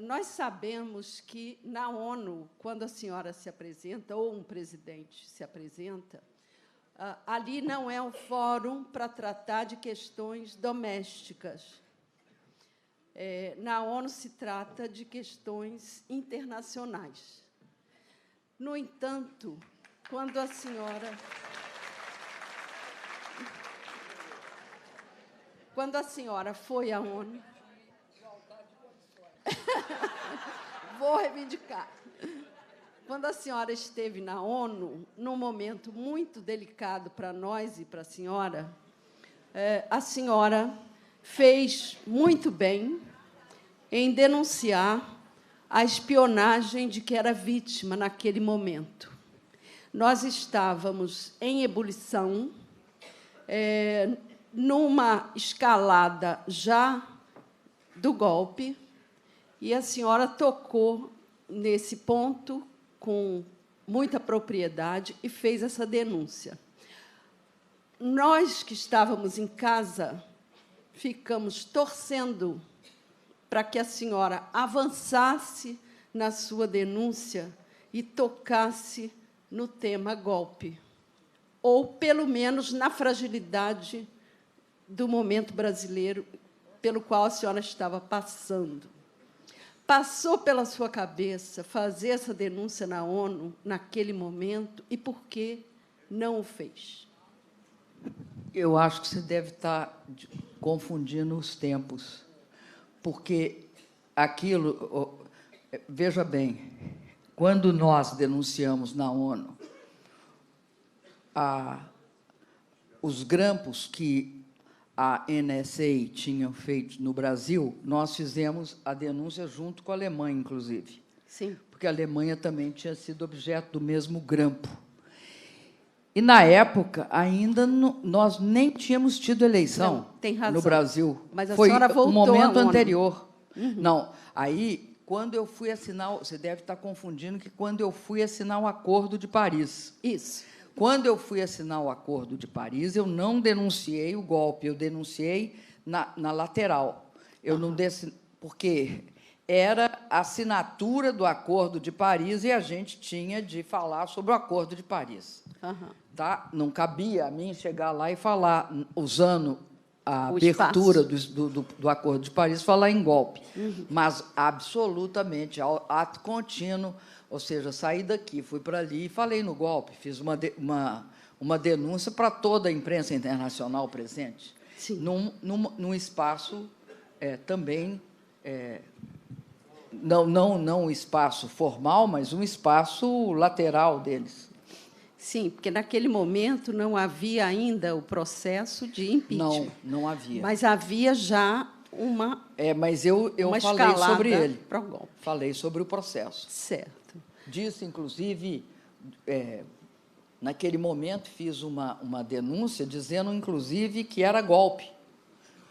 Nós sabemos que, na ONU, quando a senhora se apresenta, ou um presidente se apresenta, ali não é um fórum para tratar de questões domésticas. Na ONU se trata de questões internacionais. No entanto, quando a senhora foi à ONU... Vou reivindicar. Quando a senhora esteve na ONU, num momento muito delicado para nós e para a senhora fez muito bem em denunciar a espionagem de que era vítima naquele momento. Nós estávamos em ebulição, numa escalada já do golpe, e a senhora tocou nesse ponto com muita propriedade e fez essa denúncia. Nós que estávamos em casa ficamos torcendo para que a senhora avançasse na sua denúncia e tocasse no tema golpe, ou, pelo menos, na fragilidade do momento brasileiro pelo qual a senhora estava passando. Passou pela sua cabeça fazer essa denúncia na ONU naquele momento e por que não o fez? Eu acho que você deve estar confundindo os tempos, porque aquilo... Veja bem, quando nós denunciamos na ONU os grampos que a NSA tinha feito no Brasil, nós fizemos a denúncia junto com a Alemanha, inclusive. Sim. Porque a Alemanha também tinha sido objeto do mesmo grampo. E, na época, ainda nós nem tínhamos tido eleição. Não, tem razão. No Brasil. Mas a foi senhora voltou um momento à ONU. anterior. Uhum. Não, aí, quando eu fui assinar... Você deve estar confundindo que quando eu fui assinar o Acordo de Paris. Isso. Quando eu fui assinar o Acordo de Paris, eu não denunciei o golpe, eu denunciei na lateral. Eu não porque era a assinatura do Acordo de Paris e a gente tinha de falar sobre o Acordo de Paris. Uhum. Tá? Não cabia a mim chegar lá e falar, usando a O abertura do Acordo de Paris, falar em golpe. Uhum. Mas, absolutamente, ato contínuo. Ou seja, saí daqui, fui para ali e falei no golpe, fiz uma denúncia para toda a imprensa internacional presente, Sim. num espaço também, não um espaço formal, mas um espaço lateral deles. Sim, porque naquele momento não havia ainda o processo de impeachment. Não havia. Mas havia já uma mas eu falei sobre ele. Para o golpe. Falei sobre o processo. Certo. Disse, inclusive, naquele momento, fiz uma denúncia dizendo, inclusive, que era golpe,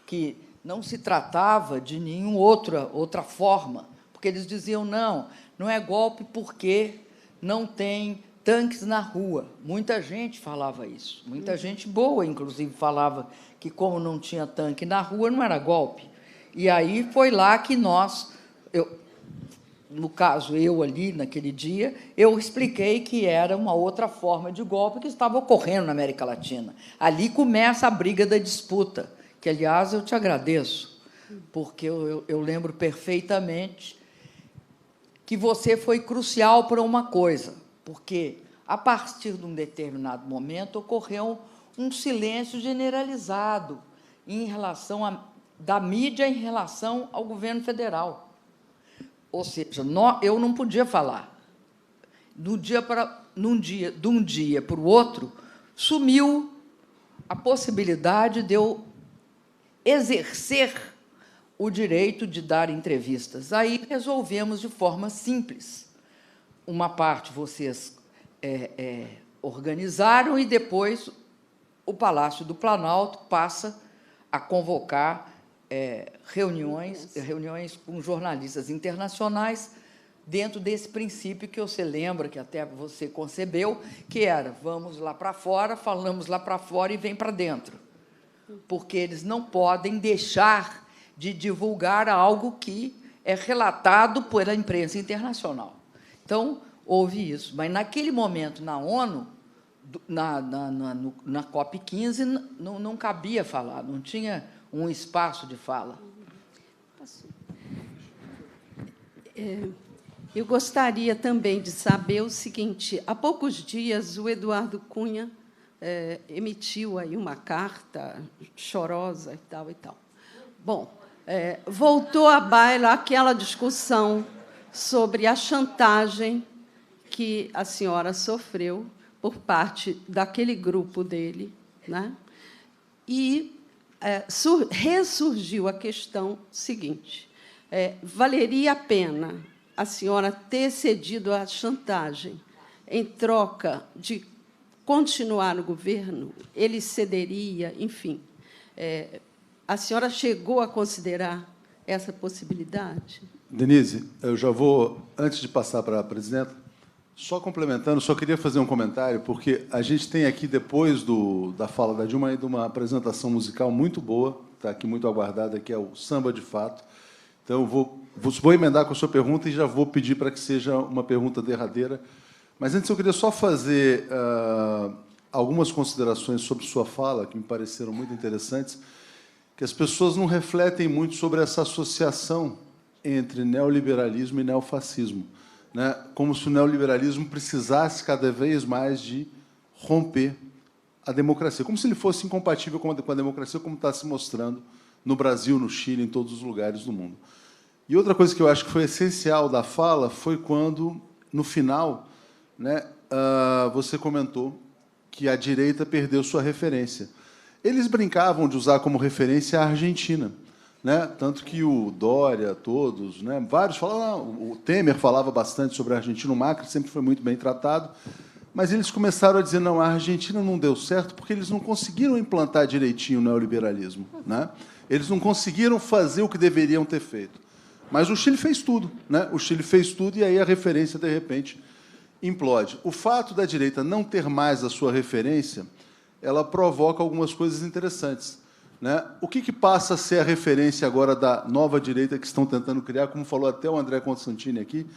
que não se tratava de nenhuma outra forma, porque eles diziam, não é golpe porque não tem tanques na rua. Muita gente falava isso, muita gente boa, inclusive, falava que, como não tinha tanque na rua, não era golpe. E aí foi lá que no caso, eu ali, naquele dia, eu expliquei que era uma outra forma de golpe que estava ocorrendo na América Latina. Ali começa a briga da disputa, que, aliás, eu te agradeço, porque eu lembro perfeitamente que você foi crucial para uma coisa, porque, a partir de um determinado momento, ocorreu um silêncio generalizado da mídia em relação ao governo federal. Ou seja, eu não podia falar. De um dia para o outro, sumiu a possibilidade de eu exercer o direito de dar entrevistas. Aí resolvemos de forma simples. Uma parte vocês organizaram e depois o Palácio do Planalto passa a convocar reuniões com jornalistas internacionais dentro desse princípio que você lembra, que até você concebeu, que era, vamos lá para fora, falamos lá para fora e vem para dentro. Porque eles não podem deixar de divulgar algo que é relatado pela imprensa internacional. Então, houve isso. Mas, naquele momento, na ONU, na COP15, não cabia falar, não tinha um espaço de fala. Eu gostaria também de saber o seguinte: há poucos dias, o Eduardo Cunha emitiu aí uma carta chorosa e tal e tal. Bom, voltou à baila aquela discussão sobre a chantagem que a senhora sofreu por parte daquele grupo dele, né? E ressurgiu a questão seguinte: valeria a pena a senhora ter cedido à chantagem em troca de continuar no governo? Ele cederia, enfim. A senhora chegou a considerar essa possibilidade? Denise, eu já vou, antes de passar para a presidenta, só complementando, só queria fazer um comentário, porque a gente tem aqui, depois da fala da Dilma, ainda uma apresentação musical muito boa, está aqui muito aguardada, que é o Samba de Fato. Então, eu vou emendar com a sua pergunta e já vou pedir para que seja uma pergunta derradeira. Mas, antes, eu queria só fazer algumas considerações sobre sua fala, que me pareceram muito interessantes, que as pessoas não refletem muito sobre essa associação entre neoliberalismo e neofascismo, né? Como se o neoliberalismo precisasse cada vez mais de romper a democracia, como se ele fosse incompatível com a democracia, como está se mostrando no Brasil, no Chile, em todos os lugares do mundo. E outra coisa que eu acho que foi essencial da fala foi quando, no final, né, você comentou que a direita perdeu sua referência. Eles brincavam de usar como referência a Argentina, né? Tanto que o Dória, todos, né? Vários falavam, o Temer falava bastante sobre a Argentina, o Macri sempre foi muito bem tratado, mas eles começaram a dizer, não, a Argentina não deu certo porque eles não conseguiram implantar direitinho o neoliberalismo, né? Eles não conseguiram fazer o que deveriam ter feito. Mas o Chile fez tudo, né? O Chile fez tudo e aí a referência, de repente, implode. O fato da direita não ter mais a sua referência, ela provoca algumas coisas interessantes, né? O que passa a ser a referência agora da nova direita que estão tentando criar, como falou até o André Constantini aqui,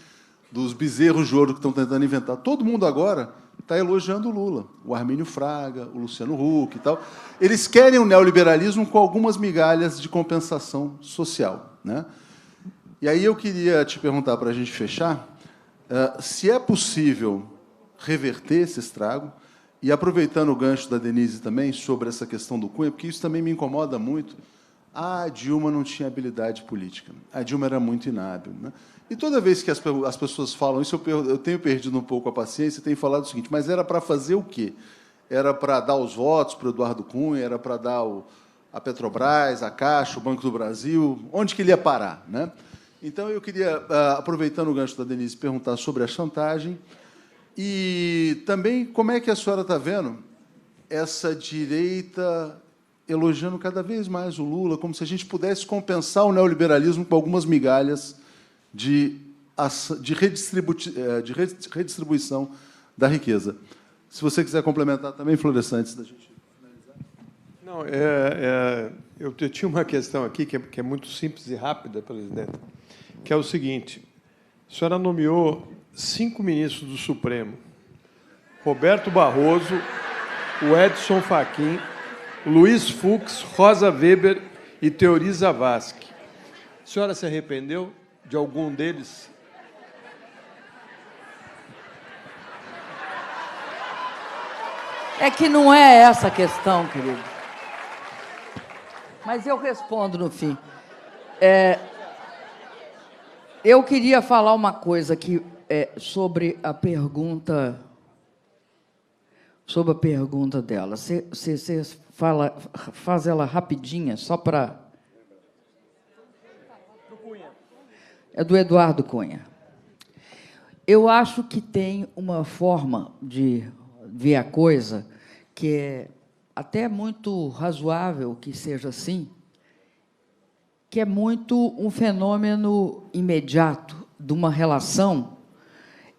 dos bezerros de ouro que estão tentando inventar. Todo mundo agora está elogiando o Lula, o Armínio Fraga, o Luciano Huck e tal. Eles querem o neoliberalismo com algumas migalhas de compensação social, né? E aí eu queria te perguntar, para a gente fechar, se é possível reverter esse estrago, e aproveitando o gancho da Denise também sobre essa questão do Cunha, porque isso também me incomoda muito. A Dilma não tinha habilidade política. A Dilma era muito inábil, né? E toda vez que as pessoas falam isso, eu tenho perdido um pouco a paciência e tenho falado o seguinte, mas era para fazer o quê? Era para dar os votos para o Eduardo Cunha, era para dar a Petrobras, a Caixa, o Banco do Brasil, onde que ele ia parar, né? Então, eu queria, aproveitando o gancho da Denise, perguntar sobre a chantagem e também como é que a senhora está vendo essa direita elogiando cada vez mais o Lula, como se a gente pudesse compensar o neoliberalismo com algumas migalhas de redistribuição da riqueza. Se você quiser complementar também, Florestan, antes da gente finalizar. Não, eu tinha uma questão aqui que é muito simples e rápida, presidente, que é o seguinte: a senhora nomeou 5 ministros do Supremo: Roberto Barroso, o Edson Fachin, Luiz Fux, Rosa Weber e Teori Zavascki. A senhora se arrependeu de algum deles? É que não é essa a questão, querido. Mas eu respondo no fim. Eu queria falar uma coisa aqui sobre a pergunta dela. Você faz ela rapidinha, só para... É do Eduardo Cunha. Eu acho que tem uma forma de ver a coisa que é até muito razoável que seja assim, que é muito um fenômeno imediato de uma relação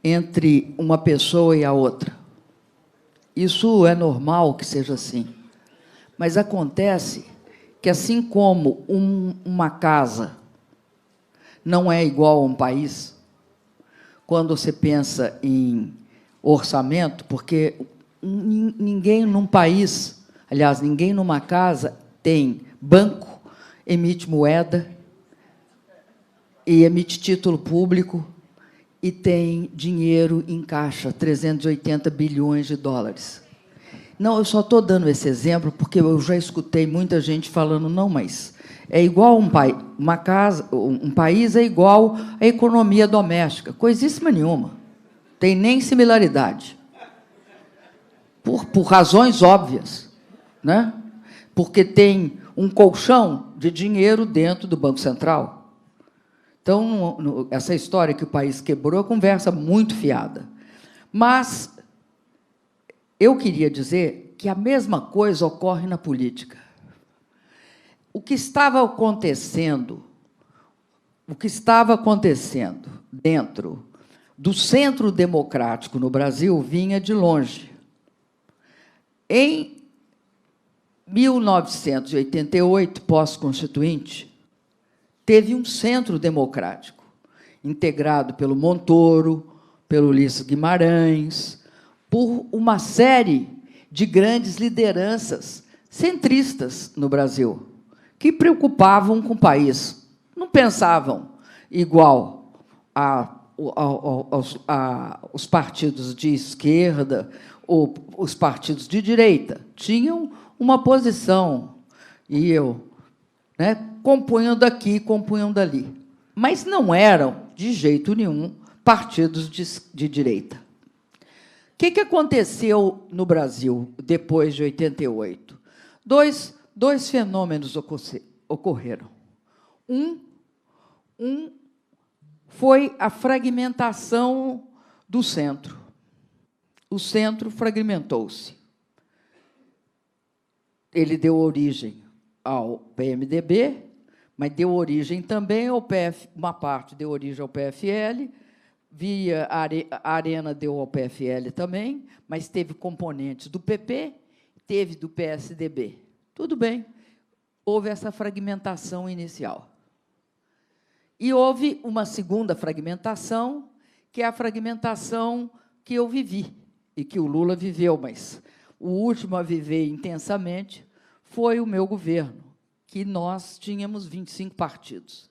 entre uma pessoa e a outra. Isso é normal que seja assim. Mas acontece que, assim como uma casa não é igual a um país, quando você pensa em orçamento, porque ninguém num país, aliás, ninguém numa casa tem banco, emite moeda e emite título público e tem dinheiro em caixa, 380 bilhões de dólares. Não, eu só estou dando esse exemplo porque eu já escutei muita gente falando, não, mas é igual uma casa, um país é igual à economia doméstica. Coisíssima nenhuma. Tem nem similaridade. Por razões óbvias, né? Porque tem um colchão de dinheiro dentro do Banco Central. Então, essa história que o país quebrou é conversa muito fiada. Mas eu queria dizer que a mesma coisa ocorre na política. O que estava acontecendo dentro do centro democrático no Brasil vinha de longe. Em 1988, pós-constituinte, teve um centro democrático, integrado pelo Montoro, pelo Ulisses Guimarães, por uma série de grandes lideranças centristas no Brasil, que preocupavam com o país. Não pensavam igual aos partidos de esquerda ou os partidos de direita. Tinham uma posição, compunham daqui, compunham dali. Mas não eram, de jeito nenhum, partidos de direita. O que aconteceu no Brasil depois de 88? Dois fenômenos ocorreram. Um foi a fragmentação do centro. O centro fragmentou-se. Ele deu origem ao PMDB, mas deu origem também ao uma parte deu origem ao PFL, a Arena deu ao PFL também, mas teve componentes do PP, teve do PSDB. Tudo bem, houve essa fragmentação inicial. E houve uma segunda fragmentação, que é a fragmentação que eu vivi, e que o Lula viveu, mas o último a viver intensamente foi o meu governo, que nós tínhamos 25 partidos.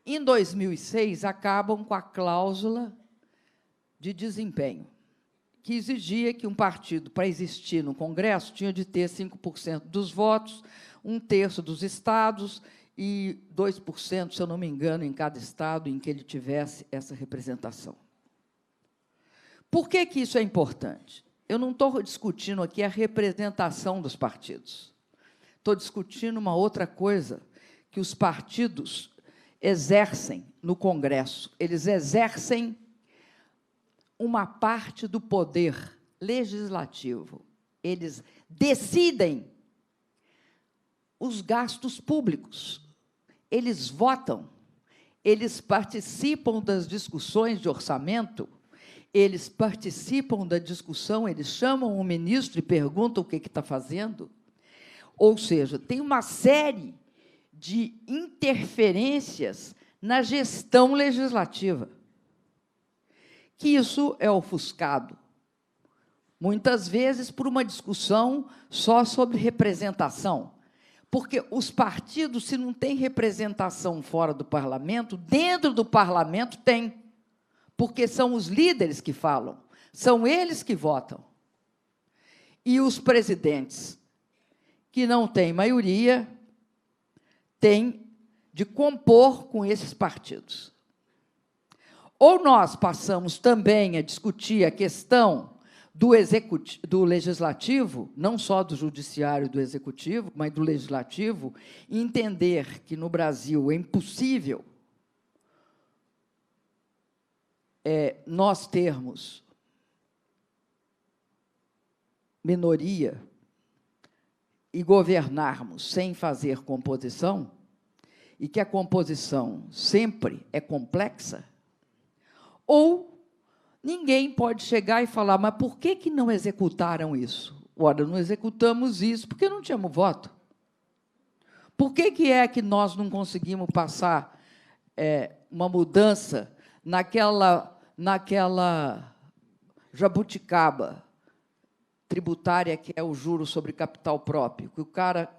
Em 2006, acabam com a cláusula de desempenho, que exigia que um partido, para existir no Congresso, tinha de ter 5% dos votos, 1/3 dos estados e 2%, se eu não me engano, em cada estado em que ele tivesse essa representação. Por que isso é importante? Eu não estou discutindo aqui a representação dos partidos. Estou discutindo uma outra coisa que os partidos exercem no Congresso. Eles exercem uma parte do poder legislativo. Eles decidem os gastos públicos. Eles votam, eles participam das discussões de orçamento, eles participam da discussão, eles chamam o ministro e perguntam o que está fazendo. Ou seja, tem uma série de interferências na gestão legislativa, que isso é ofuscado, muitas vezes por uma discussão só sobre representação, porque os partidos, se não têm representação fora do parlamento, dentro do parlamento tem, porque são os líderes que falam, são eles que votam. E os presidentes, que não têm maioria, têm de compor com esses partidos. Ou nós passamos também a discutir a questão do legislativo, não só do judiciário e do executivo, mas do legislativo, e entender que no Brasil é impossível nós termos minoria e governarmos sem fazer composição, e que a composição sempre é complexa, ou ninguém pode chegar e falar, mas por que não executaram isso? Ora, não executamos isso porque não tínhamos voto. Por que é que nós não conseguimos passar uma mudança naquela jabuticaba tributária que é o juro sobre capital próprio, que o cara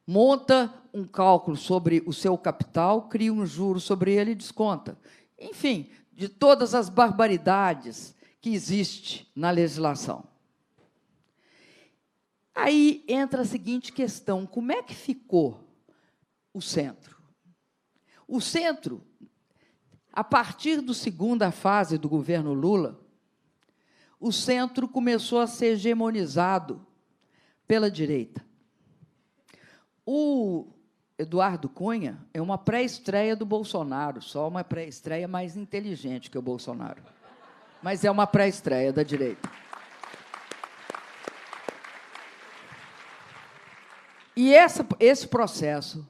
monta um cálculo sobre o seu capital, cria um juro sobre ele e desconta. Enfim, de todas as barbaridades que existem na legislação. Aí entra a seguinte questão, como é que ficou o centro? O centro, a partir da segunda fase do governo Lula, o centro começou a ser hegemonizado pela direita. O Eduardo Cunha é uma pré-estreia do Bolsonaro, só uma pré-estreia mais inteligente que o Bolsonaro. Mas é uma pré-estreia da direita. E esse processo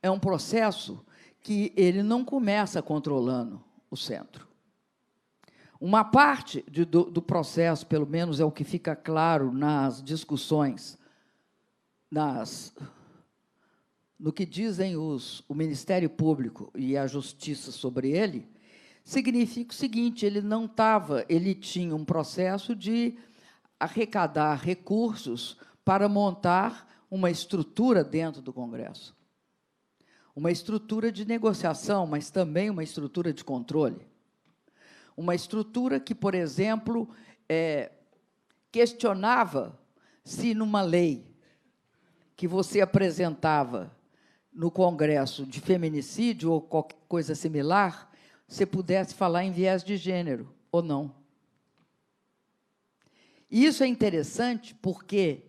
é um processo que ele não começa controlando o centro. Uma parte do processo, pelo menos é o que fica claro nas discussões, no que dizem o Ministério Público e a Justiça sobre ele, significa o seguinte, ele tinha um processo de arrecadar recursos para montar uma estrutura dentro do Congresso. Uma estrutura de negociação, mas também uma estrutura de controle. Uma estrutura que, por exemplo, questionava se, numa lei que você apresentava no Congresso de feminicídio ou qualquer coisa similar, você pudesse falar em viés de gênero ou não. E isso é interessante porque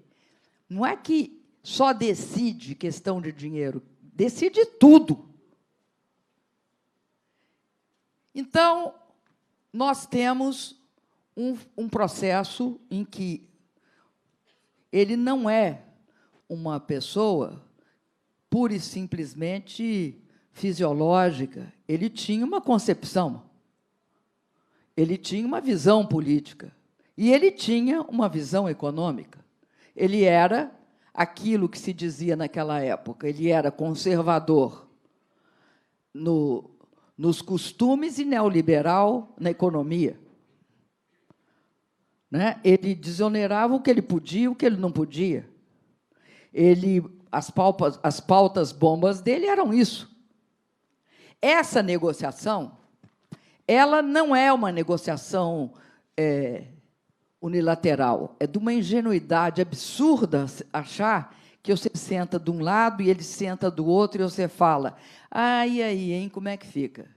não é que só decide questão de dinheiro, decide tudo. Então, nós temos um processo em que ele não é uma pessoa pura e simplesmente fisiológica, ele tinha uma concepção, ele tinha uma visão política, e ele tinha uma visão econômica. Ele era aquilo que se dizia naquela época, ele era conservador nos costumes e neoliberal na economia. Né? Ele desonerava o que ele podia e o que ele não podia. As pautas bombas dele eram isso. Essa negociação, ela não é uma negociação unilateral, é de uma ingenuidade absurda achar que você senta de um lado e ele senta do outro e você fala, e aí, hein, como é que fica?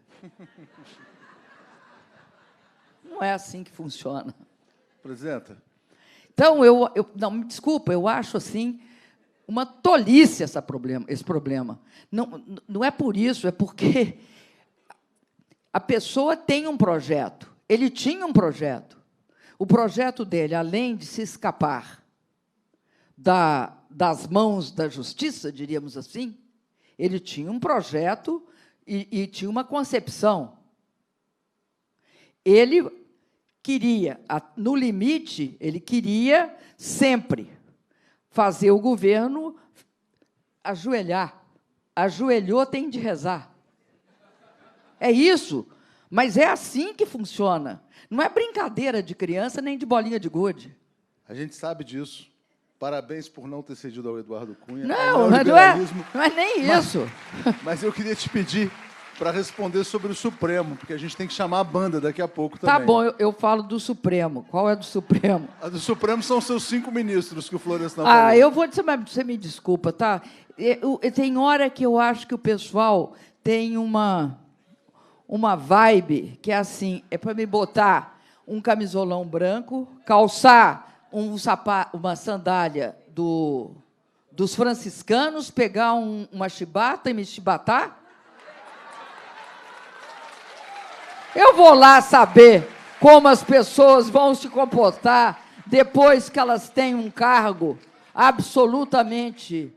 Não é assim que funciona. Presidenta. Então, não, me desculpa, eu acho assim uma tolice esse problema. Não é por isso, é porque a pessoa tem um projeto, ele tinha um projeto. O projeto dele, além de se escapar das mãos da justiça, diríamos assim. Ele tinha um projeto e tinha uma concepção. Ele queria, no limite, ele queria sempre fazer o governo ajoelhar. Ajoelhou, tem de rezar. É isso, mas é assim que funciona. Não é brincadeira de criança nem de bolinha de gude. A gente sabe disso. Parabéns por não ter cedido ao Eduardo Cunha. Não, não é nem isso. Mas eu queria te pedir para responder sobre o Supremo, porque a gente tem que chamar a banda daqui a pouco também. Tá bom, eu falo do Supremo. Qual é do Supremo? A do Supremo são seus 5 ministros que o Florestan falou. Eu vou dizer, mas você me desculpa, tá? Tem hora que eu acho que o pessoal tem uma vibe que é assim, é para me botar um camisolão branco, calçar uma sandália dos franciscanos, pegar uma chibata e me chibatar? Eu vou lá saber como as pessoas vão se comportar depois que elas têm um cargo absolutamente...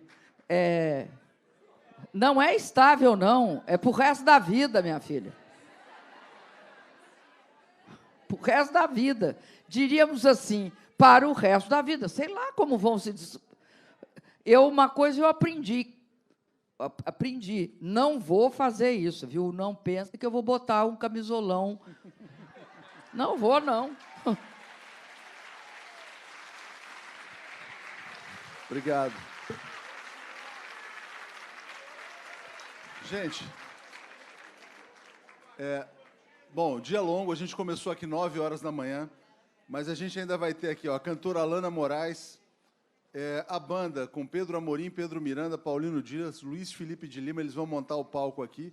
não é estável, não. É para o resto da vida, minha filha. Para o resto da vida. Diríamos assim, para o resto da vida. Sei lá como vão se... Uma coisa eu aprendi. Não vou fazer isso, viu? Não pense que eu vou botar um camisolão. Não vou, não. Obrigado. Gente, bom, dia longo, a gente começou aqui 9 horas da manhã, mas a gente ainda vai ter aqui a cantora Alana Moraes, a banda com Pedro Amorim, Pedro Miranda, Paulino Dias, Luiz Felipe de Lima, eles vão montar o palco aqui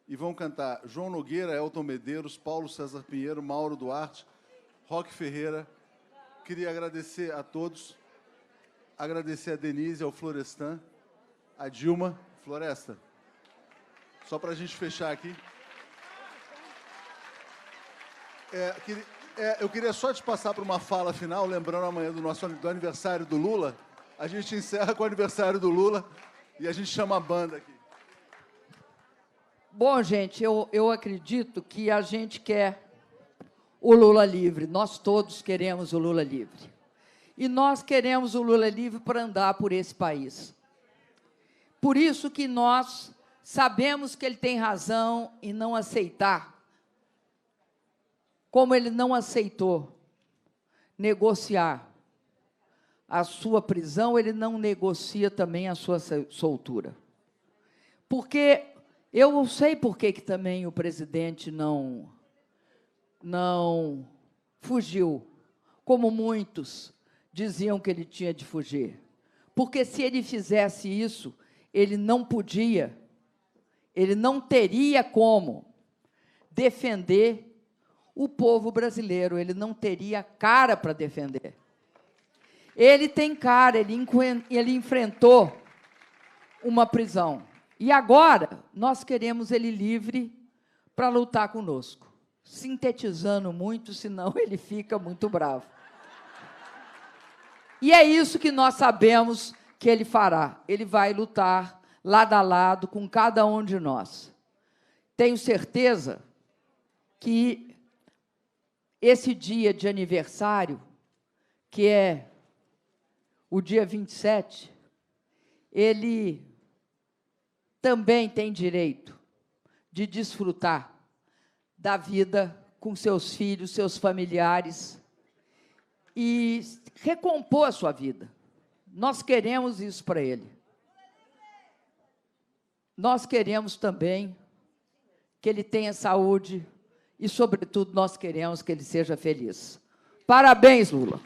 e vão cantar João Nogueira, Elton Medeiros, Paulo César Pinheiro, Mauro Duarte, Roque Ferreira. Queria agradecer a todos, agradecer a Denise, ao Florestan, a Dilma. Floresta, só para a gente fechar aqui. Eu queria só te passar para uma fala final, lembrando amanhã do aniversário do Lula. A gente encerra com o aniversário do Lula e a gente chama a banda aqui. Bom, gente, eu acredito que a gente quer o Lula livre. Nós todos queremos o Lula livre. E nós queremos o Lula livre para andar por esse país. Por isso que nós sabemos que ele tem razão em não aceitar, como ele não aceitou negociar a sua prisão, ele não negocia também a sua soltura. Porque eu sei por que também o presidente não fugiu, como muitos diziam que ele tinha de fugir. Porque se ele fizesse isso, ele não podia, ele não teria como defender o povo brasileiro, ele não teria cara para defender. Ele tem cara, ele enfrentou uma prisão. E agora, nós queremos ele livre para lutar conosco. Sintetizando muito, senão ele fica muito bravo. E é isso que nós sabemos que ele fará. Ele vai lutar lado a lado com cada um de nós. Tenho certeza que esse dia de aniversário, que é o dia 27, ele também tem direito de desfrutar da vida com seus filhos, seus familiares, e recompor a sua vida. Nós queremos isso para ele. Nós queremos também que ele tenha saúde e, sobretudo, nós queremos que ele seja feliz. Parabéns, Lula.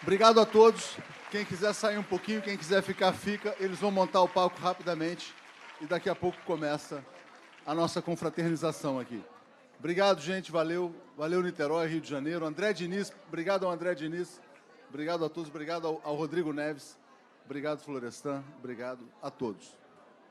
Obrigado a todos. Quem quiser sair um pouquinho, quem quiser ficar, fica. Eles vão montar o palco rapidamente e daqui a pouco começa a nossa confraternização aqui. Obrigado, gente. Valeu. Valeu, Niterói, Rio de Janeiro. André Diniz. Obrigado ao André Diniz. Obrigado a todos. Obrigado ao Rodrigo Neves. Obrigado, Florestan. Obrigado a todos.